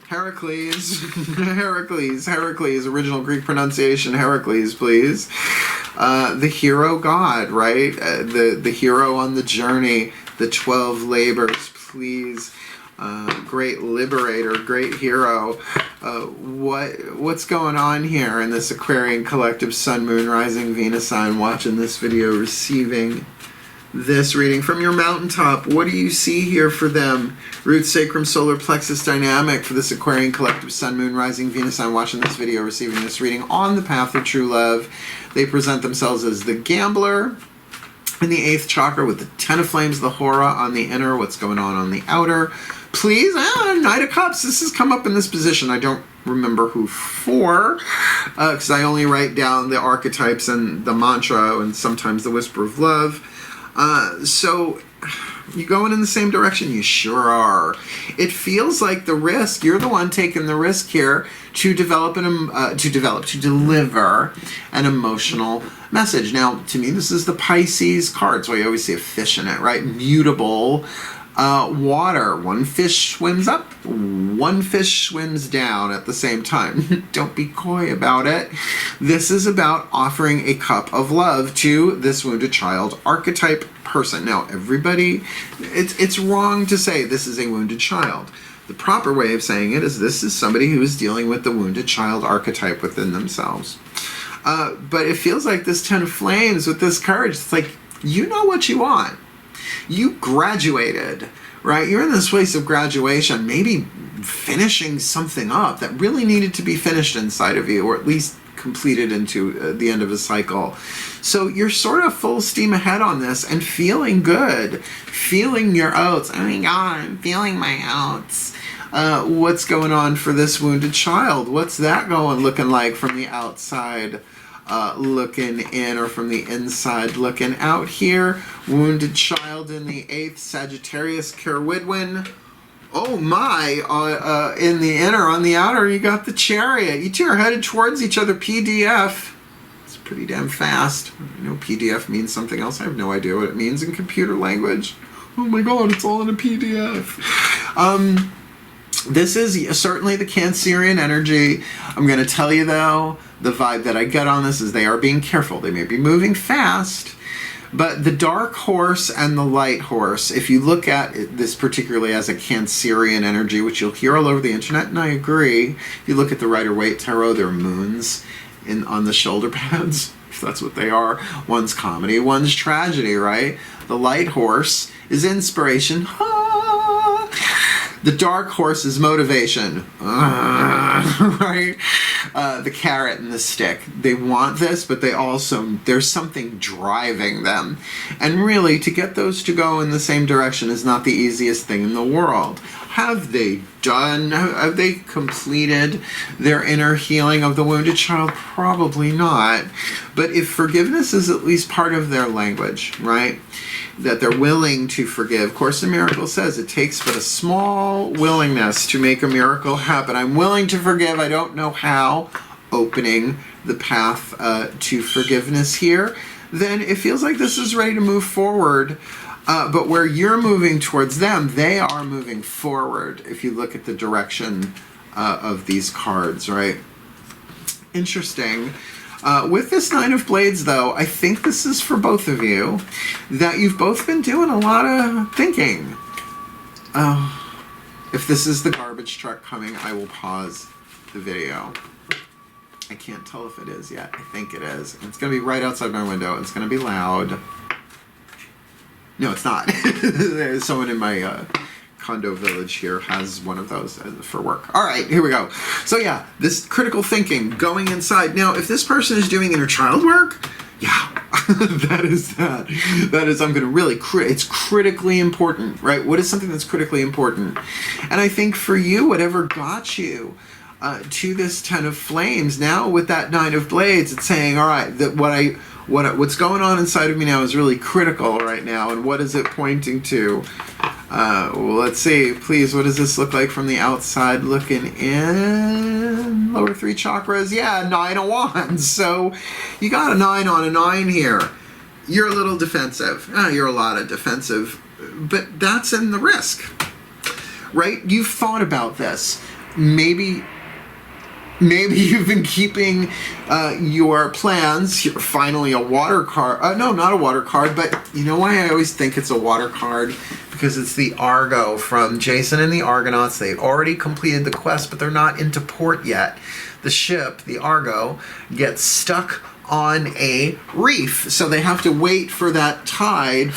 Heracles, Heracles, original Greek pronunciation, Heracles, please. The hero god, right? The hero on the journey, the 12 labors, please. Great liberator, great hero. What's going on here in this Aquarian collective Sun, Moon, Rising, Venus sign watching this video, receiving this reading from your mountaintop? What do you see here for them? Root, sacrum, solar plexus dynamic for this Aquarian collective Sun, Moon, Rising, Venus sign watching this video, receiving this reading on the path of true love. They present themselves as the gambler in the 8th chakra with the 10 of flames, the hora on the inner. What's going on the outer? Please, Knight of Cups. This has come up in this position. I don't remember who for, because I only write down the archetypes and the mantra and sometimes the whisper of love. So you going in the same direction? You sure are. It feels like the risk, you're the one taking the risk here to deliver an emotional message. Now, to me, this is the Pisces card, so I always see a fish in it, right? Mutable water. One fish swims up, one fish swims down at the same time. Don't be coy about it. This is about offering a cup of love to this wounded child archetype person. Now, everybody, it's wrong to say this is a wounded child. The proper way of saying it is this is somebody who is dealing with the wounded child archetype within themselves. But it feels like this 10 of flames with this courage, it's like, you know what you want. You graduated, right? You're in this place of graduation, maybe finishing something up that really needed to be finished inside of you, or at least completed into the end of a cycle. So you're sort of full steam ahead on this and feeling good, feeling your oats. Oh my God, I'm feeling my oats. What's going on for this wounded child? What's that looking like from the outside looking in, or from the inside looking out here? Wounded child in the 8th, Sagittarius, Kerwidwin. Oh my, in the inner, on the outer, you got the Chariot. You two are headed towards each other, PDF. It's pretty damn fast. I know PDF means something else. I have no idea what it means in computer language. Oh my God, it's all in a PDF. This is certainly the Cancerian energy. I'm going to tell you, though, the vibe that I get on this is they are being careful. They may be moving fast, but the dark horse and the light horse, if you look at this particularly as a Cancerian energy, which you'll hear all over the internet, and I agree, if you look at the Rider-Waite Tarot, there are moons on the shoulder pads, if that's what they are. One's comedy, one's tragedy, right? The light horse is inspiration. The dark horse is motivation, right? The carrot and the stick. They want this, but they also, there's something driving them. And really, to get those to go in the same direction is not the easiest thing in the world. Have they completed their inner healing of the wounded child? Probably not. But if forgiveness is at least part of their language, right? That they're willing to forgive. Course in Miracles says it takes but a small willingness to make a miracle happen. I'm willing to forgive, I don't know how. Opening the path to forgiveness here. Then it feels like this is ready to move forward. But where you're moving towards them, they are moving forward. If you look at the direction of these cards, right? Interesting. With this Nine of Blades, though, I think this is for both of you, that you've both been doing a lot of thinking. If this is the garbage truck coming, I will pause the video. I can't tell if it is yet. I think it is. It's going to be right outside my window. It's going to be loud. No, it's not. There's someone in my condo village here has one of those for work. All right, here we go. So yeah, this critical thinking, going inside. Now, if this person is doing inner child work, yeah, that is, I'm going to really, it's critically important, right? What is something that's critically important? And I think for you, whatever got you to this 10 of flames, now with that 9 of blades, it's saying, all right, that what's going on inside of me now is really critical right now. And what is it pointing to? Let's see. Please, what does this look like from the outside looking in? Lower 3 chakras. Yeah, 9 of Wands. So you got a 9 on a 9 here. You're a little defensive. You're a lot of defensive. But that's in the risk, right? You've thought about this. Maybe you've been keeping your plans. You're finally a water card. No, not a water card, but you know why I always think it's a water card? Because it's the Argo from Jason and the Argonauts. They've already completed the quest, but they're not into port yet. The ship, the Argo, gets stuck on a reef, so they have to wait for that tide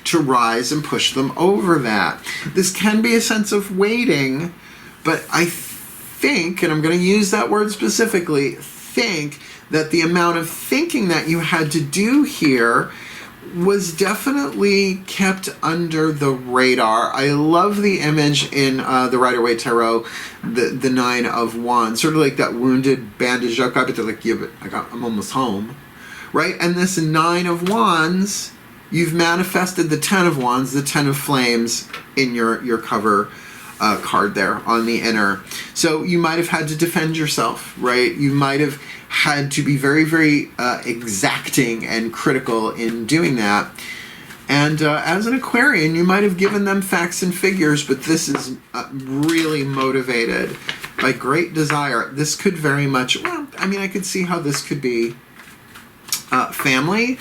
to rise and push them over that. This can be a sense of waiting, but I think, and I'm going to use that word specifically, think that the amount of thinking that you had to do here was definitely kept under the radar. I love the image in the Rider-Waite Tarot, the 9 of Wands, sort of like that wounded, bandaged up guy, but they're like, yeah, but I'm almost home, right? And this 9 of Wands, you've manifested the 10 of Wands, the 10 of Flames in your cover card there on the inner. So you might have had to defend yourself, right? You might have had to be very, very exacting and critical in doing that. And as an Aquarian, you might have given them facts and figures, but this is really motivated by great desire. This could very much, well, I mean, I could see how this could be family,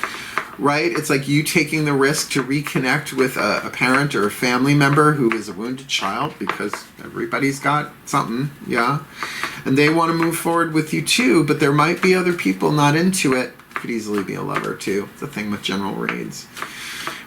right? It's like you taking the risk to reconnect with a parent or a family member who is a wounded child, because everybody's got something, yeah? And they want to move forward with you too, but there might be other people not into it. Could easily be a lover too. It's the thing with general reads.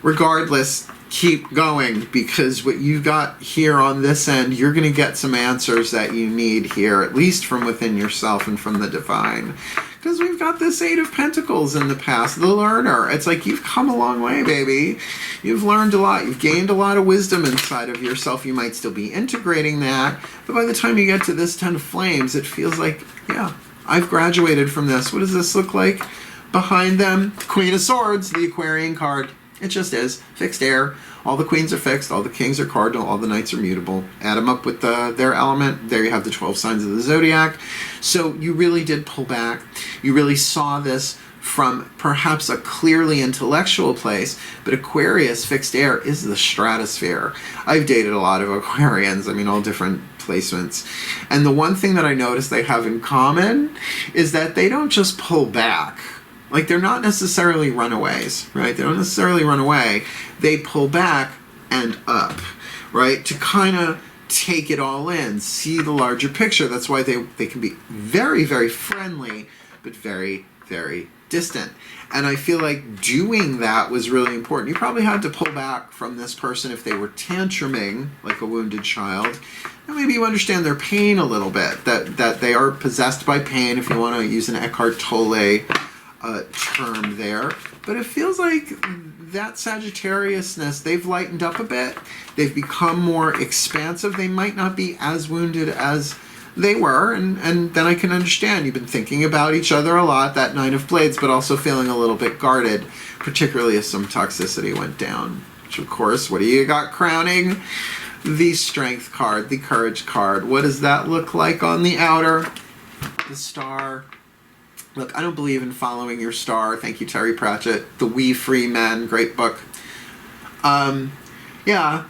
Regardless, keep going, because what you've got here on this end, you're going to get some answers that you need here, at least from within yourself and from the divine. Because we've got this 8 of Pentacles in the past, the learner. It's like you've come a long way, baby. You've learned a lot. You've gained a lot of wisdom inside of yourself. You might still be integrating that. But by the time you get to this 10 of Flames, it feels like, yeah, I've graduated from this. What does this look like? Behind them, Queen of Swords, the Aquarian card. It just is. Fixed air. All the queens are fixed. All the kings are cardinal. All the knights are mutable. Add them up with their element. There you have the 12 signs of the zodiac. So you really did pull back. You really saw this from perhaps a clearly intellectual place, but Aquarius, fixed air, is the stratosphere. I've dated a lot of Aquarians. I mean, all different placements. And the one thing that I noticed they have in common is that they don't just pull back. Like, they're not necessarily runaways, right? They don't necessarily run away. They pull back and up, right? To kind of take it all in, see the larger picture. That's why they can be very, very friendly, but very, very distant. And I feel like doing that was really important. You probably had to pull back from this person if they were tantruming like a wounded child. And maybe you understand their pain a little bit, that they are possessed by pain, if you want to use an Eckhart Tolle term there. But it feels like that Sagittariusness, they've lightened up a bit. They've become more expansive. They might not be as wounded as they were, and then I can understand. You've been thinking about each other a lot, that 9 of Blades, but also feeling a little bit guarded, particularly if some toxicity went down. Which, of course, what do you got crowning? The Strength card, the Courage card. What does that look like on the outer? The Star. Look, I don't believe in following your star. Thank you, Terry Pratchett. The We Free Men, great book. Yeah,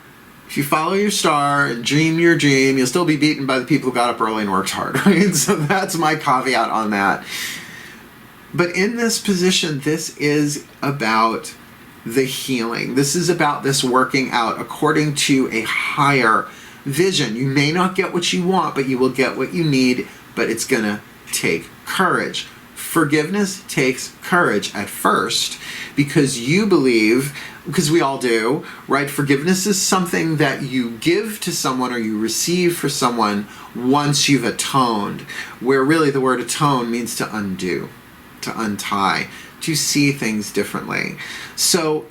if you follow your star and dream your dream, you'll still be beaten by the people who got up early and worked hard, right? So that's my caveat on that. But in this position, this is about the healing. This is about this working out according to a higher vision. You may not get what you want, but you will get what you need, but it's going to take courage. Forgiveness takes courage at first, because you believe, because we all do, right? Forgiveness is something that you give to someone or you receive for someone once you've atoned, where really the word atone means to undo, to untie, to see things differently. So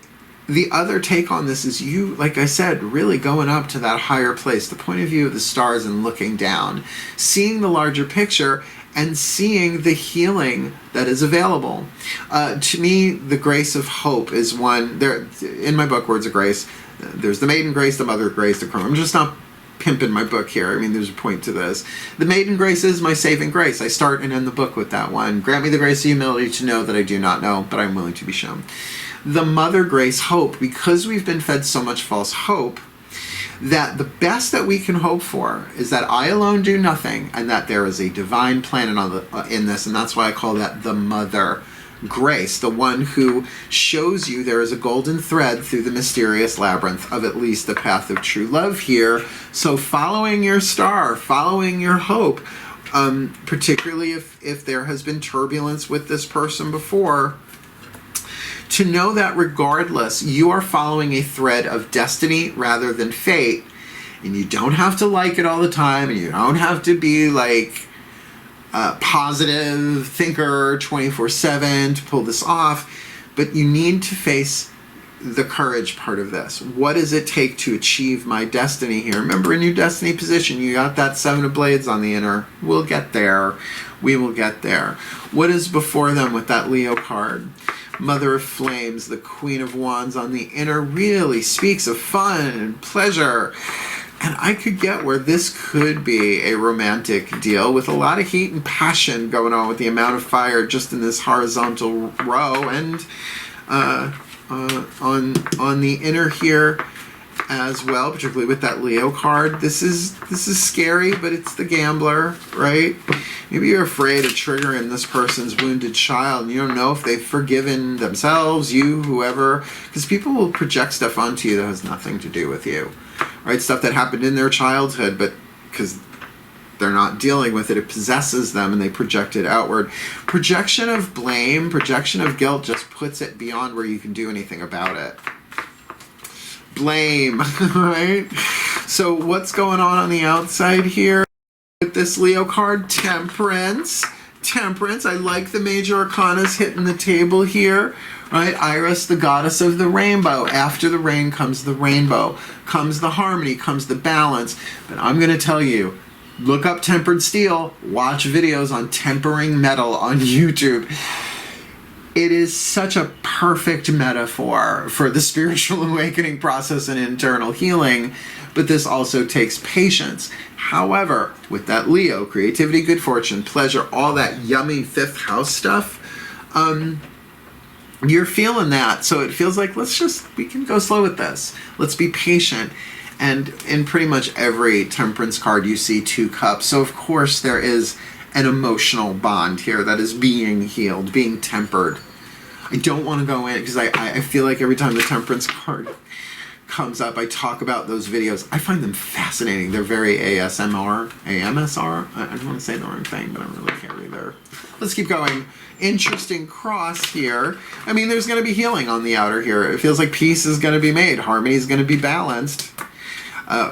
the other take on this is you, like I said, really going up to that higher place, the point of view of the stars and looking down, seeing the larger picture, and seeing the healing that is available. To me, the grace of hope is one. There, in my book, Words of Grace, there's the maiden grace, the mother grace, the crone. I'm just not pimping my book here. I mean, there's a point to this. The maiden grace is my saving grace. I start and end the book with that one. Grant me the grace of humility to know that I do not know, but I'm willing to be shown. The mother grace, hope, because we've been fed so much false hope, that the best that we can hope for is that I alone do nothing, and that there is a divine plan in this, and that's why I call that the mother grace, the one who shows you there is a golden thread through the mysterious labyrinth of at least the path of true love here. So following your star, following your hope, particularly if there has been turbulence with this person before, to know that regardless, you are following a thread of destiny rather than fate, and you don't have to like it all the time, and you don't have to be like a positive thinker 24/7 to pull this off, but you need to face the courage part of this. What does it take to achieve my destiny here? Remember, in your destiny position, you got that 7 of blades on the inner. We'll get there. We will get there. What is before them with that Leo card? Mother of Flames, the Queen of Wands on the inner, really speaks of fun and pleasure. And I could get where this could be a romantic deal with a lot of heat and passion going on with the amount of fire just in this horizontal row. And on the inner here as well, particularly with that Leo card, this is scary, but it's the gambler, right? Maybe you're afraid of triggering this person's wounded child, and you don't know if they've forgiven themselves, you, whoever, because people will project stuff onto you that has nothing to do with you, right? Stuff that happened in their childhood, but because they're not dealing with it, it possesses them and they project it outward. Projection of blame, projection of guilt just puts it beyond where you can do anything about it. Blame, right? So what's going on the outside here with this Leo card? Temperance. Temperance. I like the major arcanas hitting the table here, right? Iris, the goddess of the rainbow. After the rain comes the rainbow, comes the harmony, comes the balance. But I'm going to tell you, look up tempered steel, watch videos on tempering metal on YouTube. It is such a perfect metaphor for the spiritual awakening process and internal healing, but this also takes patience. However, with that Leo, creativity, good fortune, pleasure, all that yummy 5th house stuff, you're feeling that. So it feels like, we can go slow with this. Let's be patient. And in pretty much every temperance card, you see 2 cups. So of course there is an emotional bond here that is being healed, being tempered. I don't want to go in because I feel like every time the temperance card comes up, I talk about those videos. I find them fascinating. They're very ASMR, AMSR. I don't want to say the wrong thing, but I don't really care either. Let's keep going. Interesting cross here. I mean, there's going to be healing on the outer here. It feels like peace is going to be made. Harmony is going to be balanced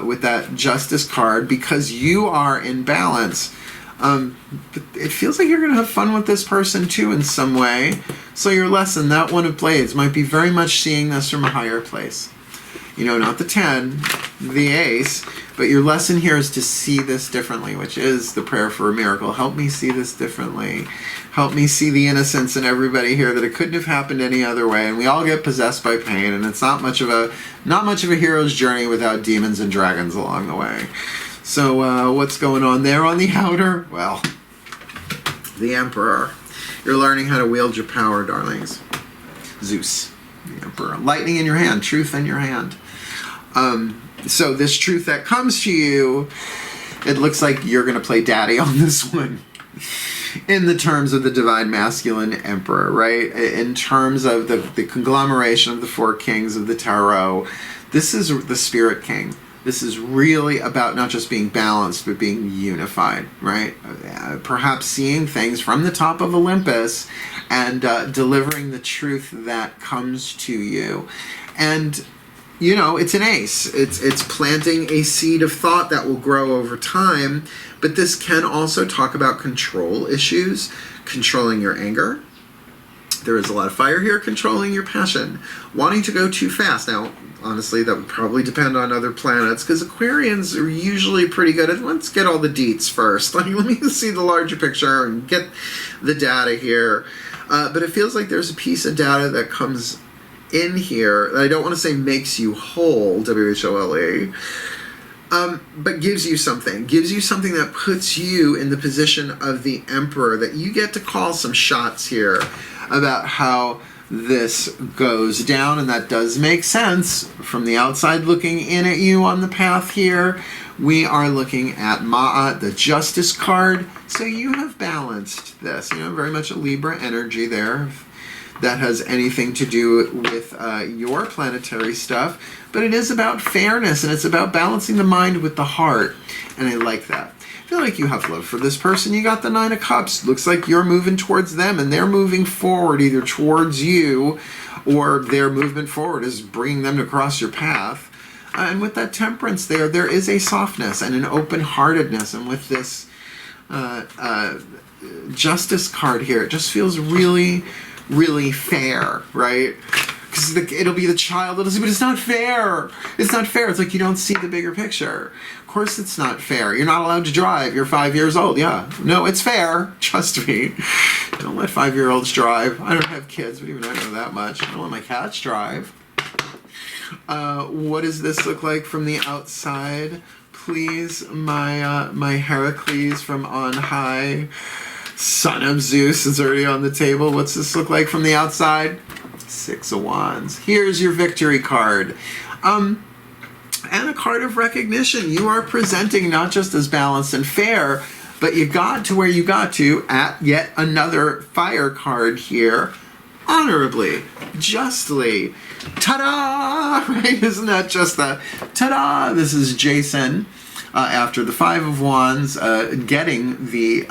with that Justice card because you are in balance. But it feels like you're going to have fun with this person too in some way. So your lesson, that one of blades, might be very much seeing this from a higher place. You know, not the 10, the ace, but your lesson here is to see this differently, which is the prayer for a miracle. Help me see this differently. Help me see the innocence in everybody here, that it couldn't have happened any other way. And we all get possessed by pain, and it's not much of a hero's journey without demons and dragons along the way. So what's going on there on the outer? Well, the Emperor. You're learning how to wield your power, darlings. Zeus, the Emperor. Lightning in your hand, truth in your hand. So this truth that comes to you, it looks like you're going to play daddy on this one. In the terms of the divine masculine emperor, right? In terms of the conglomeration of the 4 kings of the tarot, this is the spirit king. This is really about not just being balanced, but being unified, right? Perhaps seeing things from the top of Olympus and delivering the truth that comes to you. And, you know, it's an ace. It's planting a seed of thought that will grow over time. But this can also talk about control issues, controlling your anger. There is a lot of fire here controlling your passion. Wanting to go too fast. Now, honestly, that would probably depend on other planets, because Aquarians are usually pretty good at, let's get all the deets first. Like, let me see the larger picture and get the data here. But it feels like there's a piece of data that comes in here that I don't want to say makes you whole, W-H-O-L-E, but gives you something that puts you in the position of the Emperor, that you get to call some shots here about how this goes down. And that does make sense from the outside looking in at you on the path here. We are looking at Ma'at, the Justice card. So you have balanced this, you know, very much a Libra energy there. That has anything to do with your planetary stuff, but it is about fairness, and it's about balancing the mind with the heart, and I like that. I feel like you have love for this person. You got the Nine of Cups. Looks like you're moving towards them, and they're moving forward either towards you, or their movement forward is bringing them to cross your path. And with that Temperance there is a softness and an open-heartedness, and with this Justice card here, it just feels really fair, right? Because it'll be the child that'll say, but it's not fair. It's not fair. It's like you don't see the bigger picture. Of course it's not fair. You're not allowed to drive. You're 5 years old. Yeah. No, it's fair. Trust me. Don't let 5-year-olds drive. I don't have kids, but even I know that much. I don't let my cats drive. What does this look like from the outside? Please, my Heracles from on high. Son of Zeus is already on the table. What's this look like from the outside? Six of Wands. Here's your victory card. And a card of recognition. You are presenting not just as balanced and fair, but you got to where you got to at yet another fire card here. Honorably, justly. Ta-da! Right? Isn't that just the ta-da? This is Jason. After the Five of Wands, getting the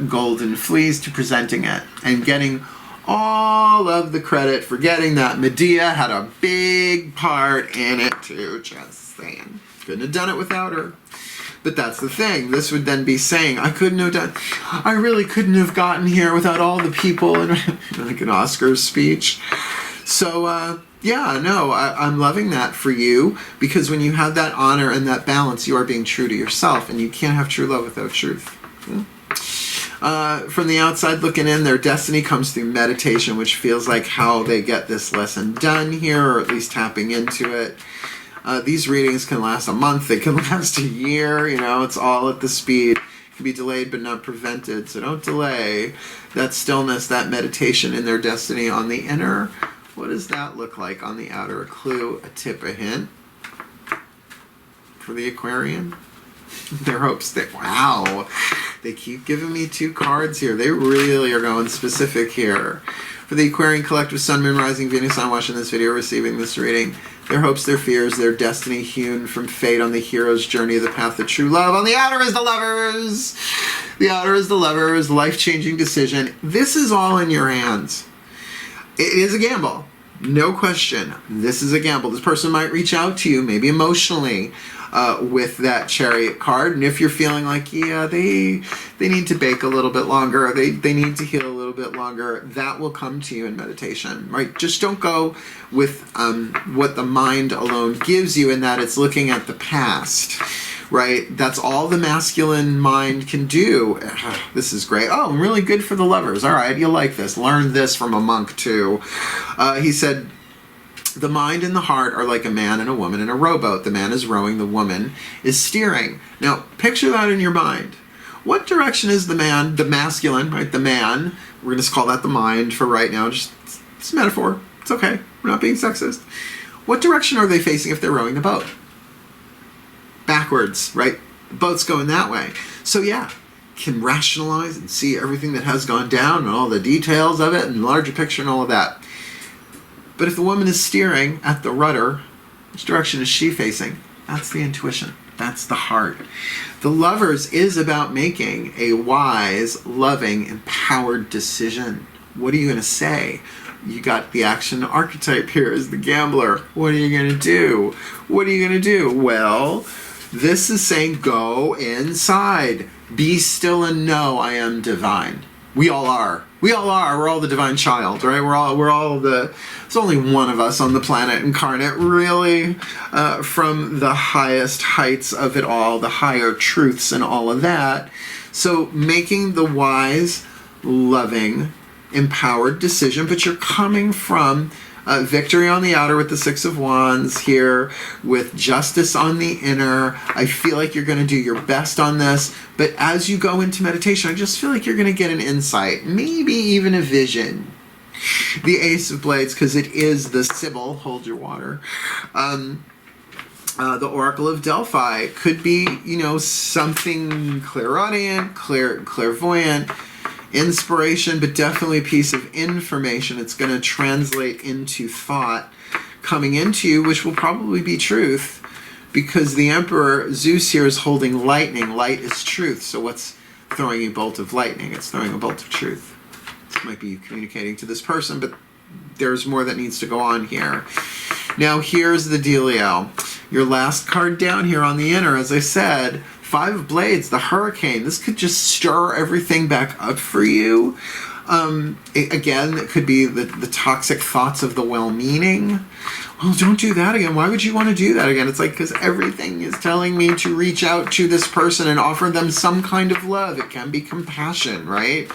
golden fleece to presenting it and getting all of the credit for getting that. Medea had a big part in it too, just saying. Couldn't have done it without her. But that's the thing. This would then be saying, I really couldn't have gotten here without all the people, and like an Oscars speech. So, yeah, no, I'm loving that for you, because when you have that honor and that balance, you are being true to yourself, and you can't have true love without truth. From the outside looking in, their destiny comes through meditation, which feels like how they get this lesson done here, or at least tapping into it. These readings can last a month, they can last a year, you know, it's all at the speed. It can be delayed but not prevented, so don't delay. That stillness, that meditation in their destiny on the inner. What does that look like on the outer? A clue, a tip, a hint for the Aquarian? Their hopes that, wow, they keep giving me 2 cards here. They really are going specific here. For the Aquarian collective Sun, Moon, Rising, Venus, I'm watching this video, receiving this reading. Their hopes, their fears, their destiny hewn from fate on the hero's journey of the path of true love. On the outer is the Lovers. The outer is the Lovers, life-changing decision. This is all in your hands. It is a gamble. No question. This is a gamble. This person might reach out to you, maybe emotionally, with that Chariot card. And if you're feeling like, yeah, they need to bake a little bit longer, they need to heal a little bit longer, that will come to you in meditation, right? Just don't go with what the mind alone gives you, in that it's looking at the past. Right? That's all the masculine mind can do. This is great. Oh, really good for the Lovers. All right, you'll like this. Learn this from a monk, too. He said, the mind and the heart are like a man and a woman in a rowboat. The man is rowing, the woman is steering. Now, picture that in your mind. What direction is the man, the masculine, right? The man, we're going to call that the mind for right now. Just, it's a metaphor. It's okay. We're not being sexist. What direction are they facing if they're rowing the boat? Backwards, right? The boat's going that way. So yeah, can rationalize and see everything that has gone down and all the details of it and the larger picture and all of that. But if the woman is steering at the rudder, which direction is she facing? That's the intuition. That's the heart. The Lovers is about making a wise, loving, empowered decision. What are you going to say? You got the action archetype here as the gambler. What are you going to do? What are you going to do? Well, this is saying go inside. Be still and know I am divine. We all are. We all are. We're all the divine child, right? We're all the, there's only one of us on the planet incarnate, really, from the highest heights of it all, the higher truths and all of that. So making the wise, loving, empowered decision, but you're coming from victory on the outer with the Six of Wands here, with justice on the inner. I feel like you're going to do your best on this, but as you go into meditation, I just feel like you're going to get an insight, maybe even a vision. The Ace of Blades, because it is the Sibyl, hold your water, the Oracle of Delphi, could be, you know, something clairaudient, clairvoyant, inspiration, but definitely a piece of information. It's going to translate into thought coming into you, which will probably be truth, because the Emperor Zeus here is holding lightning. Light is truth. So what's throwing a bolt of lightning? It's throwing a bolt of truth. This might be you communicating to this person, but there's more that needs to go on here. Now here's the dealio. Your last card down here on the inner, as I said, Five of Blades, the Hurricane. This could just stir everything back up for you. Again, it could be the toxic thoughts of the well-meaning. Well, don't do that again. Why would you want to do that again? It's like, because everything is telling me to reach out to this person and offer them some kind of love. It can be compassion, right?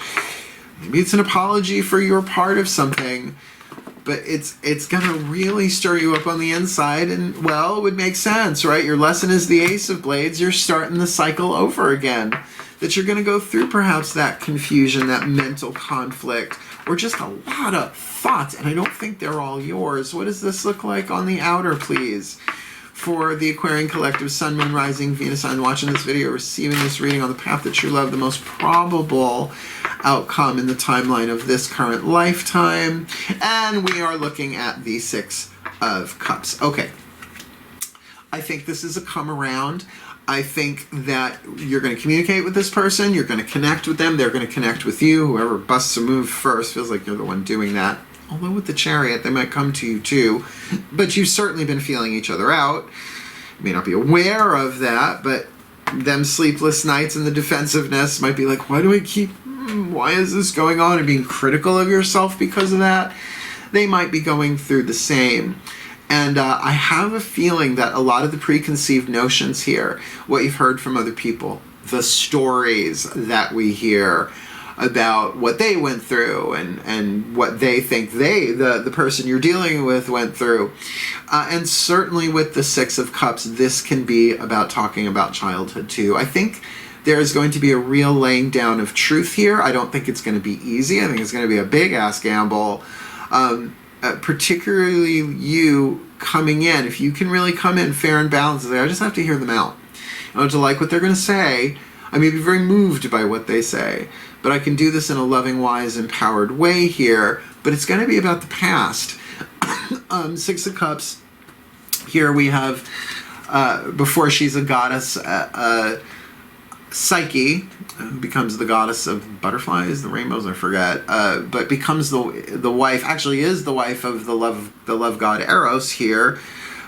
Maybe it's an apology for your part of something. But it's going to really stir you up on the inside, and, well, it would make sense, right? Your lesson is the Ace of Blades. You're starting the cycle over again. That you're going to go through perhaps that confusion, that mental conflict, or just a lot of thoughts, and I don't think they're all yours. What does this look like on the outer, please? For the Aquarian Collective, Sun, Moon, Rising, Venus sign, watching this video, receiving this reading on the path to true love, the most probable outcome in the timeline of this current lifetime. And we are looking at the Six of Cups. Okay. I think this is a come around. I think that you're going to communicate with this person. You're going to connect with them. They're going to connect with you. Whoever busts a move first feels like you're the one doing that. Although with the Chariot, they might come to you too. But you've certainly been feeling each other out. You may not be aware of that, but them sleepless nights and the defensiveness might be like, why is this going on? And being critical of yourself because of that. They might be going through the same. And I have a feeling that a lot of the preconceived notions here, what you've heard from other people, the stories that we hear about what they went through and what they think the person you're dealing with went through. And certainly with the Six of Cups, this can be about talking about childhood too. I think there is going to be a real laying down of truth here. I don't think it's going to be easy. I think it's going to be a big-ass gamble. Particularly you coming in, if you can really come in fair and balanced, I just have to hear them out. I don't have to like what they're going to say. I may be very moved by what they say, but I can do this in a loving, wise, empowered way here. But it's going to be about the past. Six of Cups. Here we have, before she's a goddess, Psyche, who becomes the goddess of butterflies, the rainbows, I forget, but becomes the wife, actually is the wife of the love god Eros here.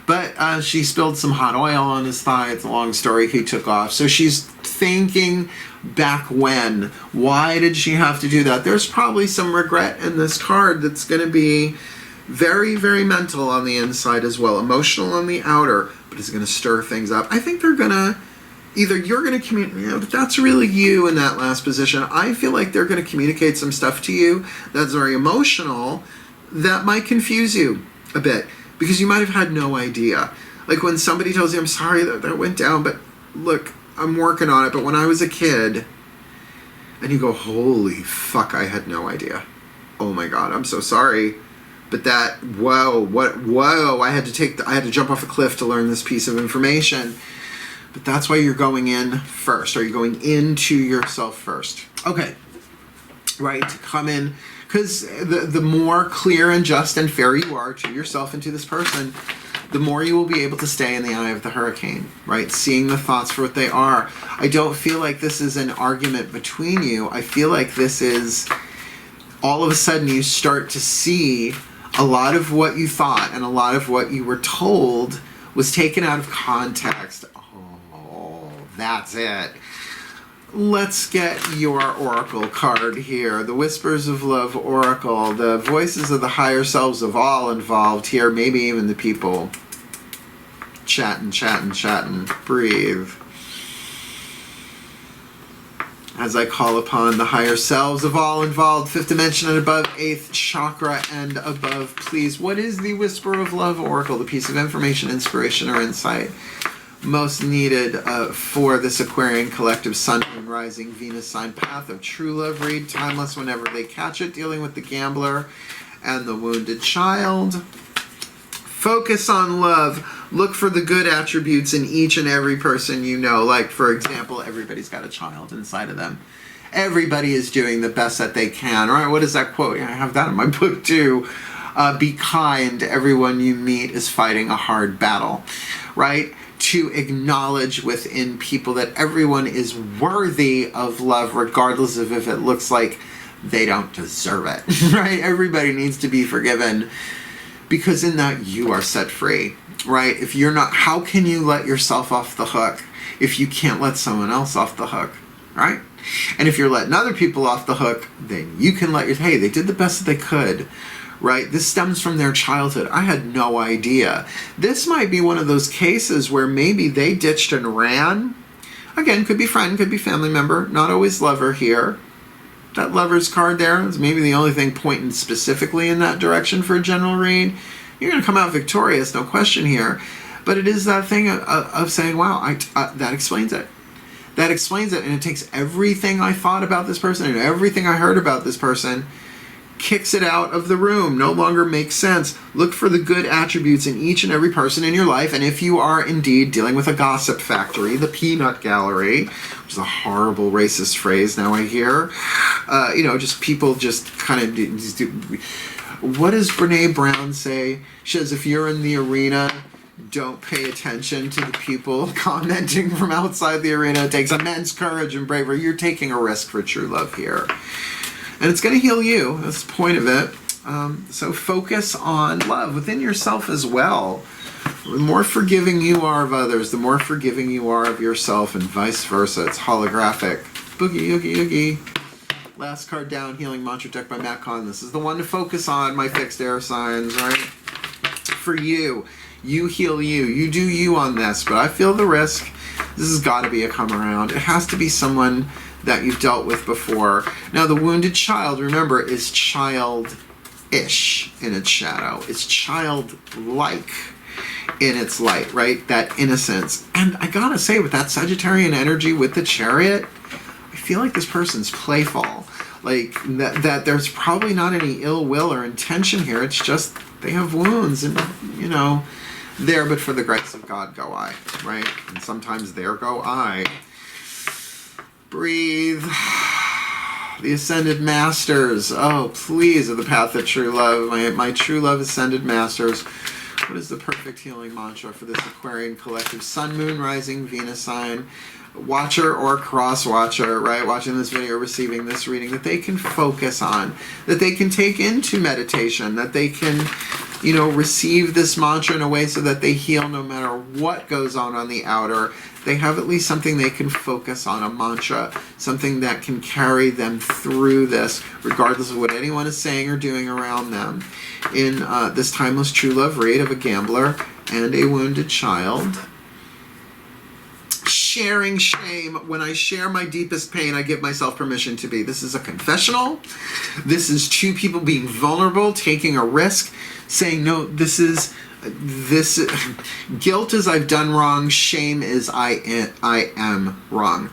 But she spilled some hot oil on his thigh. It's a long story. He took off. So she's thinking back when. Why did she have to do that? There's probably some regret in this card that's going to be very, very mental on the inside as well. Emotional on the outer, but it's going to stir things up. I think they're going to, either you're going to communicate, but that's really you in that last position. I feel like they're going to communicate some stuff to you that's very emotional that might confuse you a bit. Because you might have had no idea. Like when somebody tells you, I'm sorry that went down, but look, I'm working on it. But when I was a kid, and you go, holy fuck, I had no idea. Oh my God, I'm so sorry. But that, whoa, I had to jump off a cliff to learn this piece of information. But that's why you're going in first. Or you're going into yourself first. Okay, right, come in. Because the more clear and just and fair you are to yourself and to this person, the more you will be able to stay in the eye of the hurricane, right? Seeing the thoughts for what they are. I don't feel like this is an argument between you. I feel like this is, all of a sudden you start to see a lot of what you thought and a lot of what you were told was taken out of context. Oh, that's it. let's get your oracle card here. The Whispers of Love Oracle. The voices of the higher selves of all involved here. Maybe even the people chatting. Breathe. As I call upon the higher selves of all involved, 5th dimension and above, 8th chakra and above, please. What is the Whisper of Love Oracle? The piece of information, inspiration, or insight most needed for this Aquarian collective Sun, Moon, Rising, Venus sign path of true love read, timeless whenever they catch it, dealing with the gambler and the wounded child. Focus on love. Look for the good attributes in each and every person you know. Like, for example, everybody's got a child inside of them. Everybody is doing the best that they can. Right? What is that quote? Yeah, I have that in my book too. Be kind. Everyone you meet is fighting a hard battle. Right? To acknowledge within people that everyone is worthy of love, regardless of if it looks like they don't deserve it. Right? Everybody needs to be forgiven. Because in that, you are set free, right? If you're not, how can you let yourself off the hook if you can't let someone else off the hook, right? And if you're letting other people off the hook, then you can let hey, they did the best that they could, right? This stems from their childhood. I had no idea. This might be one of those cases where maybe they ditched and ran. Again, could be friend, could be family member, not always lover here. That Lover's card there is maybe the only thing pointing specifically in that direction for a general read. You're going to come out victorious, no question here. But it is that thing of saying, wow, that explains it. That explains it, and it takes everything I thought about this person and everything I heard about this person, kicks it out of the room, no longer makes sense. Look for the good attributes in each and every person in your life, and if you are indeed dealing with a gossip factory, the peanut gallery, which is a horrible racist phrase now I hear, just people just kind of do. What does Brene Brown say? She says, if you're in the arena, don't pay attention to the people commenting from outside the arena. It takes immense courage and bravery. You're taking a risk for true love here. And it's going to heal you. That's the point of it. So focus on love within yourself as well. The more forgiving you are of others, the more forgiving you are of yourself, and vice versa. It's holographic. Boogie, oogie, oogie. Last card down, Healing Mantra deck by Matt Kahn. This is the one to focus on, my fixed air signs, right? For you. You heal you. You do you on this. But I feel the risk. This has got to be a come around. It has to be someone that you've dealt with before. Now, the wounded child, remember, is childish in its shadow. It's childlike in its light, right? That innocence. And I gotta say, with that Sagittarian energy with the Chariot, I feel like this person's playful. Like, that there's probably not any ill will or intention here. It's just they have wounds and, there, but for the grace of God go I, right? And sometimes there go I. Breathe. The Ascended Masters. Oh, please, of the path of true love. My true love Ascended Masters. What is the perfect healing mantra for this Aquarian collective? Sun, Moon, Rising, Venus sign. Watcher or cross watcher, right? Watching this video, receiving this reading, that they can focus on, that they can take into meditation, that they can, receive this mantra in a way so that they heal no matter what goes on the outer. They have at least something they can focus on, a mantra, something that can carry them through this, regardless of what anyone is saying or doing around them. In this timeless true love read of a gambler and a wounded child. Sharing shame. When I share my deepest pain, I give myself permission to be. This is a confessional. This is two people being vulnerable, taking a risk, saying, no, this guilt is I've done wrong, shame is I am wrong.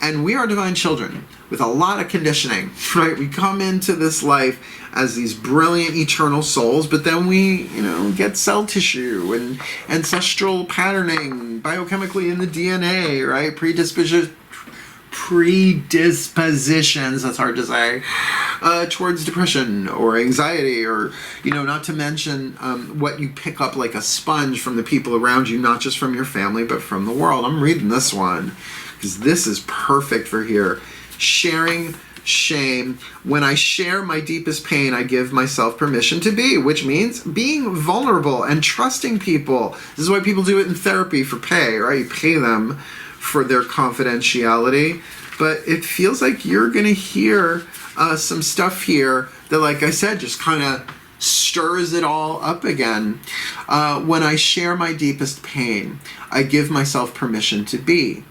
And we are divine children with a lot of conditioning, right? We come into this life as these brilliant eternal souls, but then we, get cell tissue and ancestral patterning biochemically in the DNA, right? Predispositions, that's hard to say, towards depression or anxiety, or, not to mention what you pick up like a sponge from the people around you, not just from your family, but from the world. I'm reading this one because this is perfect for here. Sharing shame. When I share my deepest pain, I give myself permission to be, which means being vulnerable and trusting people. This is why people do it in therapy for pay, right? You pay them for their confidentiality. but it feels like you're going to hear some stuff here that, like I said, just kind of stirs it all up again. When I share my deepest pain, I give myself permission to be.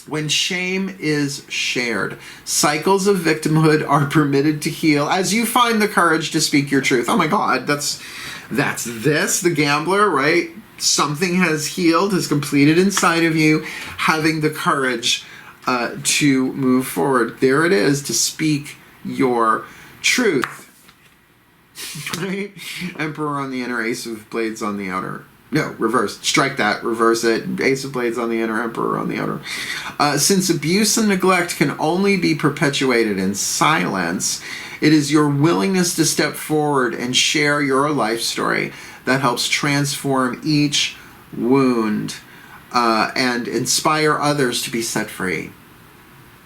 When shame is shared, cycles of victimhood are permitted to heal as you find the courage to speak your truth. Oh my God, that's this, the gambler, right? Something has healed, has completed inside of you, having the courage to move forward. There it is, to speak your truth. Right? Emperor on the inner, Ace of Blades on the outer. No, reverse. Strike that. Reverse it. Ace of Blades on the inner, Emperor on the outer. Since abuse and neglect can only be perpetuated in silence, it is your willingness to step forward and share your life story that helps transform each wound and inspire others to be set free.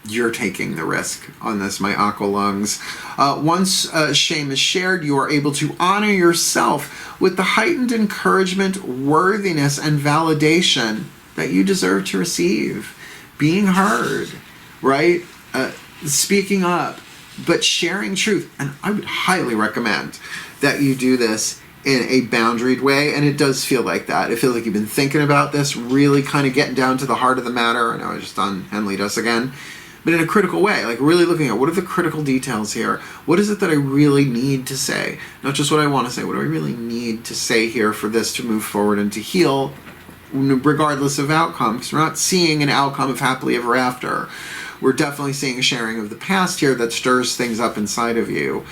You're taking the risk on this, my aqua lungs. Once shame is shared, you are able to honor yourself with the heightened encouragement, worthiness, and validation that you deserve to receive. Being heard, right? Speaking up, but sharing truth. And I would highly recommend that you do this in a boundaried way, and it does feel like that. It feels like you've been thinking about this, really kind of getting down to the heart of the matter. I know I just done Henley Does again. But in a critical way, like really looking at what are the critical details here? What is it that I really need to say? Not just what I want to say, what do I really need to say here for this to move forward and to heal, regardless of outcome? Because we're not seeing an outcome of happily ever after. We're definitely seeing a sharing of the past here that stirs things up inside of you.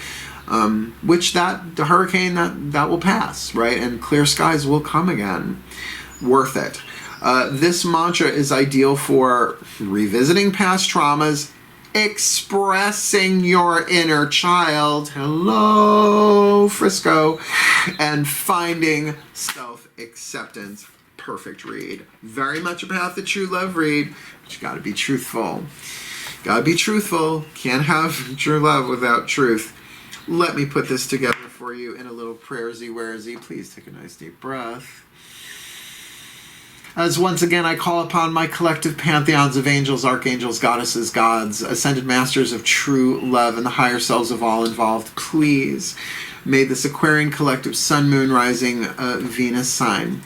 Which the hurricane, that will pass, right? And clear skies will come again. Worth it. This mantra is ideal for revisiting past traumas, expressing your inner child, hello, Frisco, and finding self-acceptance. Perfect read. Very much a Path to True Love read, but you gotta be truthful. Gotta be truthful. Can't have true love without truth. Let me put this together for you in a little prayer-zy-where-zy. Please take a nice deep breath. As once again I call upon my collective pantheons of angels, archangels, goddesses, gods, ascended masters of true love, and the higher selves of all involved, please may this Aquarian collective sun, moon, rising, Venus sign,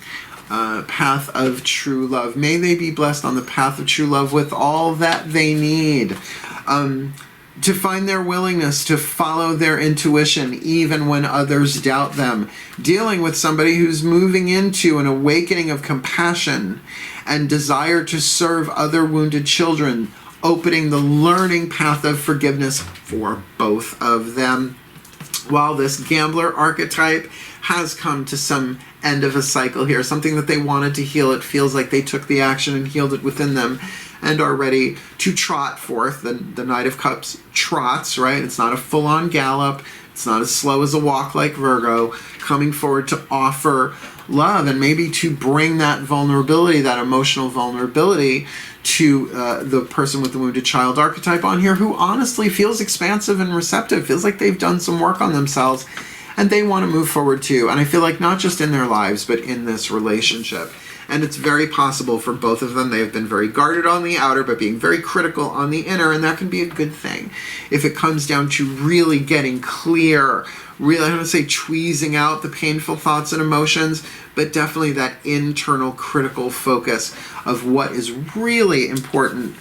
path of true love, may they be blessed on the path of true love with all that they need. To find their willingness to follow their intuition even when others doubt them. Dealing with somebody who's moving into an awakening of compassion and desire to serve other wounded children, opening the learning path of forgiveness for both of them. While this gambler archetype has come to some end of a cycle here, something that they wanted to heal, it feels like they took the action and healed it within them, and are ready to trot forth. The Knight of Cups trots, right? It's not a full-on gallop. It's not as slow as a walk like Virgo, coming forward to offer love and maybe to bring that vulnerability, that emotional vulnerability to the person with the wounded child archetype on here, who honestly feels expansive and receptive, feels like they've done some work on themselves and they want to move forward too. And I feel like not just in their lives, but in this relationship. And it's very possible for both of them. They have been very guarded on the outer, but being very critical on the inner, and that can be a good thing. If it comes down to really getting clear, really, I don't want to say tweezing out the painful thoughts and emotions, but definitely that internal critical focus of what is really important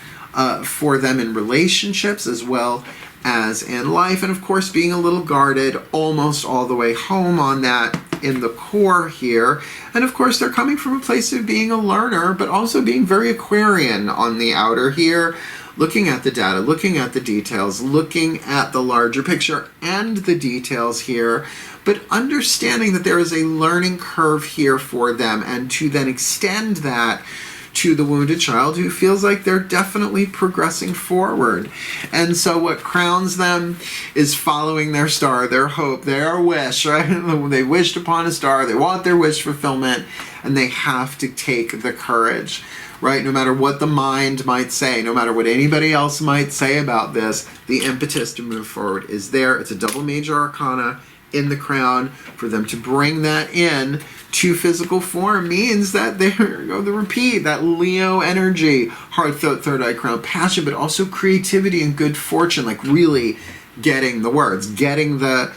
for them in relationships as well as in life. And of course, being a little guarded almost all the way home on that in the core here. And of course, they're coming from a place of being a learner, but also being very Aquarian on the outer here, looking at the data, looking at the details, looking at the larger picture and the details here, but understanding that there is a learning curve here for them, and to then extend that to the wounded child who feels like they're definitely progressing forward. And so what crowns them is following their star, their hope, their wish, right? They wished upon a star, they want their wish fulfillment, and they have to take the courage, right? No matter what the mind might say, no matter what anybody else might say about this, the impetus to move forward is there. It's a double major arcana, in the crown, for them to bring that in to physical form means that the repeat, that Leo energy, heart, throat, third eye, crown, passion, but also creativity and good fortune, like really getting the words, getting the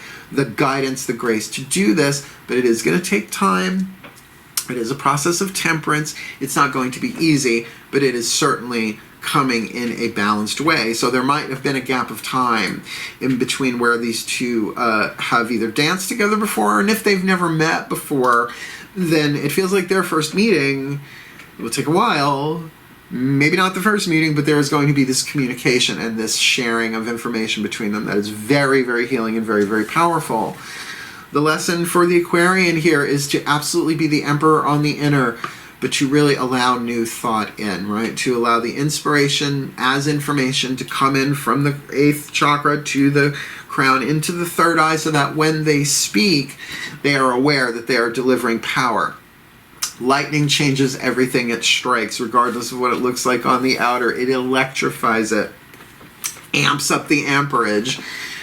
guidance, the grace to do this. But it is going to take time. It is a process of temperance. It's not going to be easy, but it is certainly coming in a balanced way. So there might have been a gap of time in between where these two have either danced together before, and if they've never met before, then it feels like their first meeting will take a while. Maybe not the first meeting, but there is going to be this communication and this sharing of information between them that is very, very healing and very, very powerful. The lesson for the Aquarian here is to absolutely be the emperor on the inner, but to really allow new thought in, right? To allow the inspiration as information to come in from the 8th chakra to the crown into the third eye, so that when they speak, they are aware that they are delivering power. Lightning changes everything it strikes, regardless of what it looks like on the outer. It electrifies it, amps up the amperage.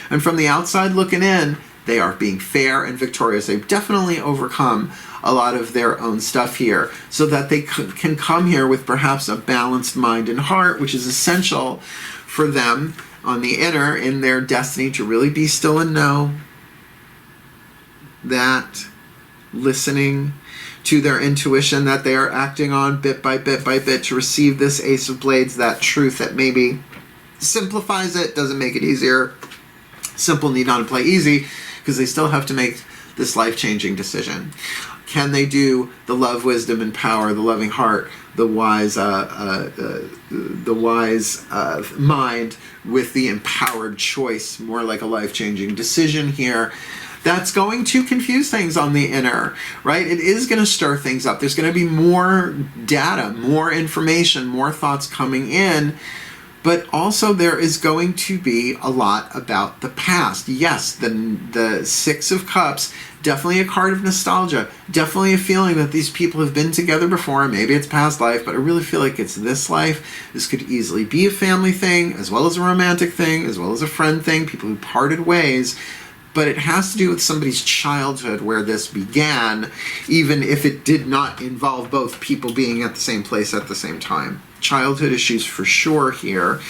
And from the outside looking in, they are being fair and victorious. They've definitely overcome a lot of their own stuff here, so that they can come here with perhaps a balanced mind and heart, which is essential for them on the inner in their destiny to really be still and know that, listening to their intuition that they are acting on bit by bit by bit to receive this Ace of Blades, that truth that maybe simplifies it, doesn't make it easier. Simple need not apply easy, because they still have to make this life-changing decision. Can they do the love, wisdom, and power, the loving heart, the wise mind with the empowered choice, more like a life-changing decision here? That's going to confuse things on the inner, right? It is going to stir things up. There's going to be more data, more information, more thoughts coming in. But also there is going to be a lot about the past. Yes, the Six of Cups, definitely a card of nostalgia. Definitely a feeling that these people have been together before. Maybe it's past life, but I really feel like it's this life. This could easily be a family thing, as well as a romantic thing, as well as a friend thing, people who parted ways. But it has to do with somebody's childhood where this began, even if it did not involve both people being at the same place at the same time. Childhood issues for sure here.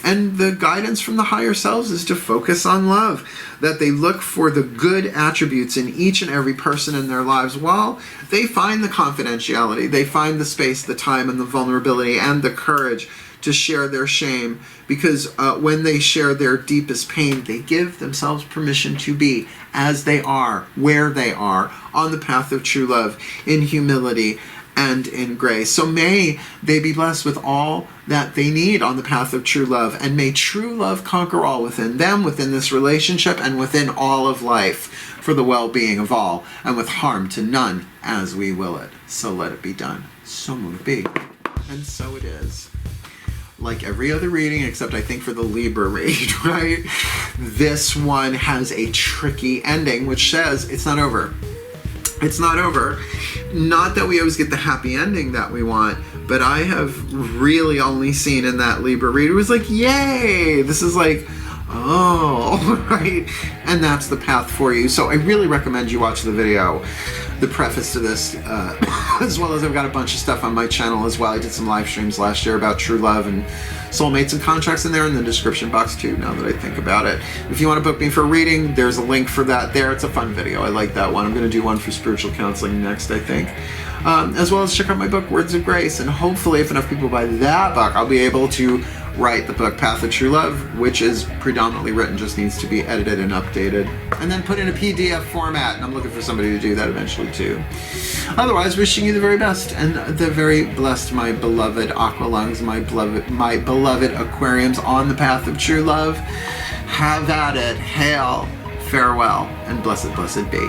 And the guidance from the higher selves is to focus on love, that they look for the good attributes in each and every person in their lives while they find the confidentiality, they find the space, the time, and the vulnerability, and the courage to share their shame, because when they share their deepest pain, they give themselves permission to be as they are, where they are, on the path of true love, in humility and in grace. So may they be blessed with all that they need on the path of true love, and may true love conquer all within them, within this relationship, and within all of life, for the well-being of all, and with harm to none, as we will it. So let it be done. So will it be. And so it is. Like every other reading, except I think for the Libra read, right? This one has a tricky ending, which says it's not over. It's not over. Not that we always get the happy ending that we want, but I have really only seen in that Libra read, it was like, yay! This is like, oh, right? And that's the path for you. So I really recommend you watch the video, the preface to this, as well as I've got a bunch of stuff on my channel as well. I did some live streams last year about true love and soulmates and contracts in there in the description box too, now that I think about it. If you want to book me for a reading, there's a link for that there. It's a fun video. I like that one. I'm going to do one for spiritual counseling next, I think. As well as check out my book, Words of Grace, and hopefully if enough people buy that book, I'll be able to write the book Path of True Love, which is predominantly written, just needs to be edited and updated, and then put in a PDF format, and I'm looking for somebody to do that eventually too. Otherwise, wishing you the very best, and the very blessed, my beloved aqua lungs, my beloved aquariums on the path of true love. Have at it. Hail, farewell, and blessed, blessed be.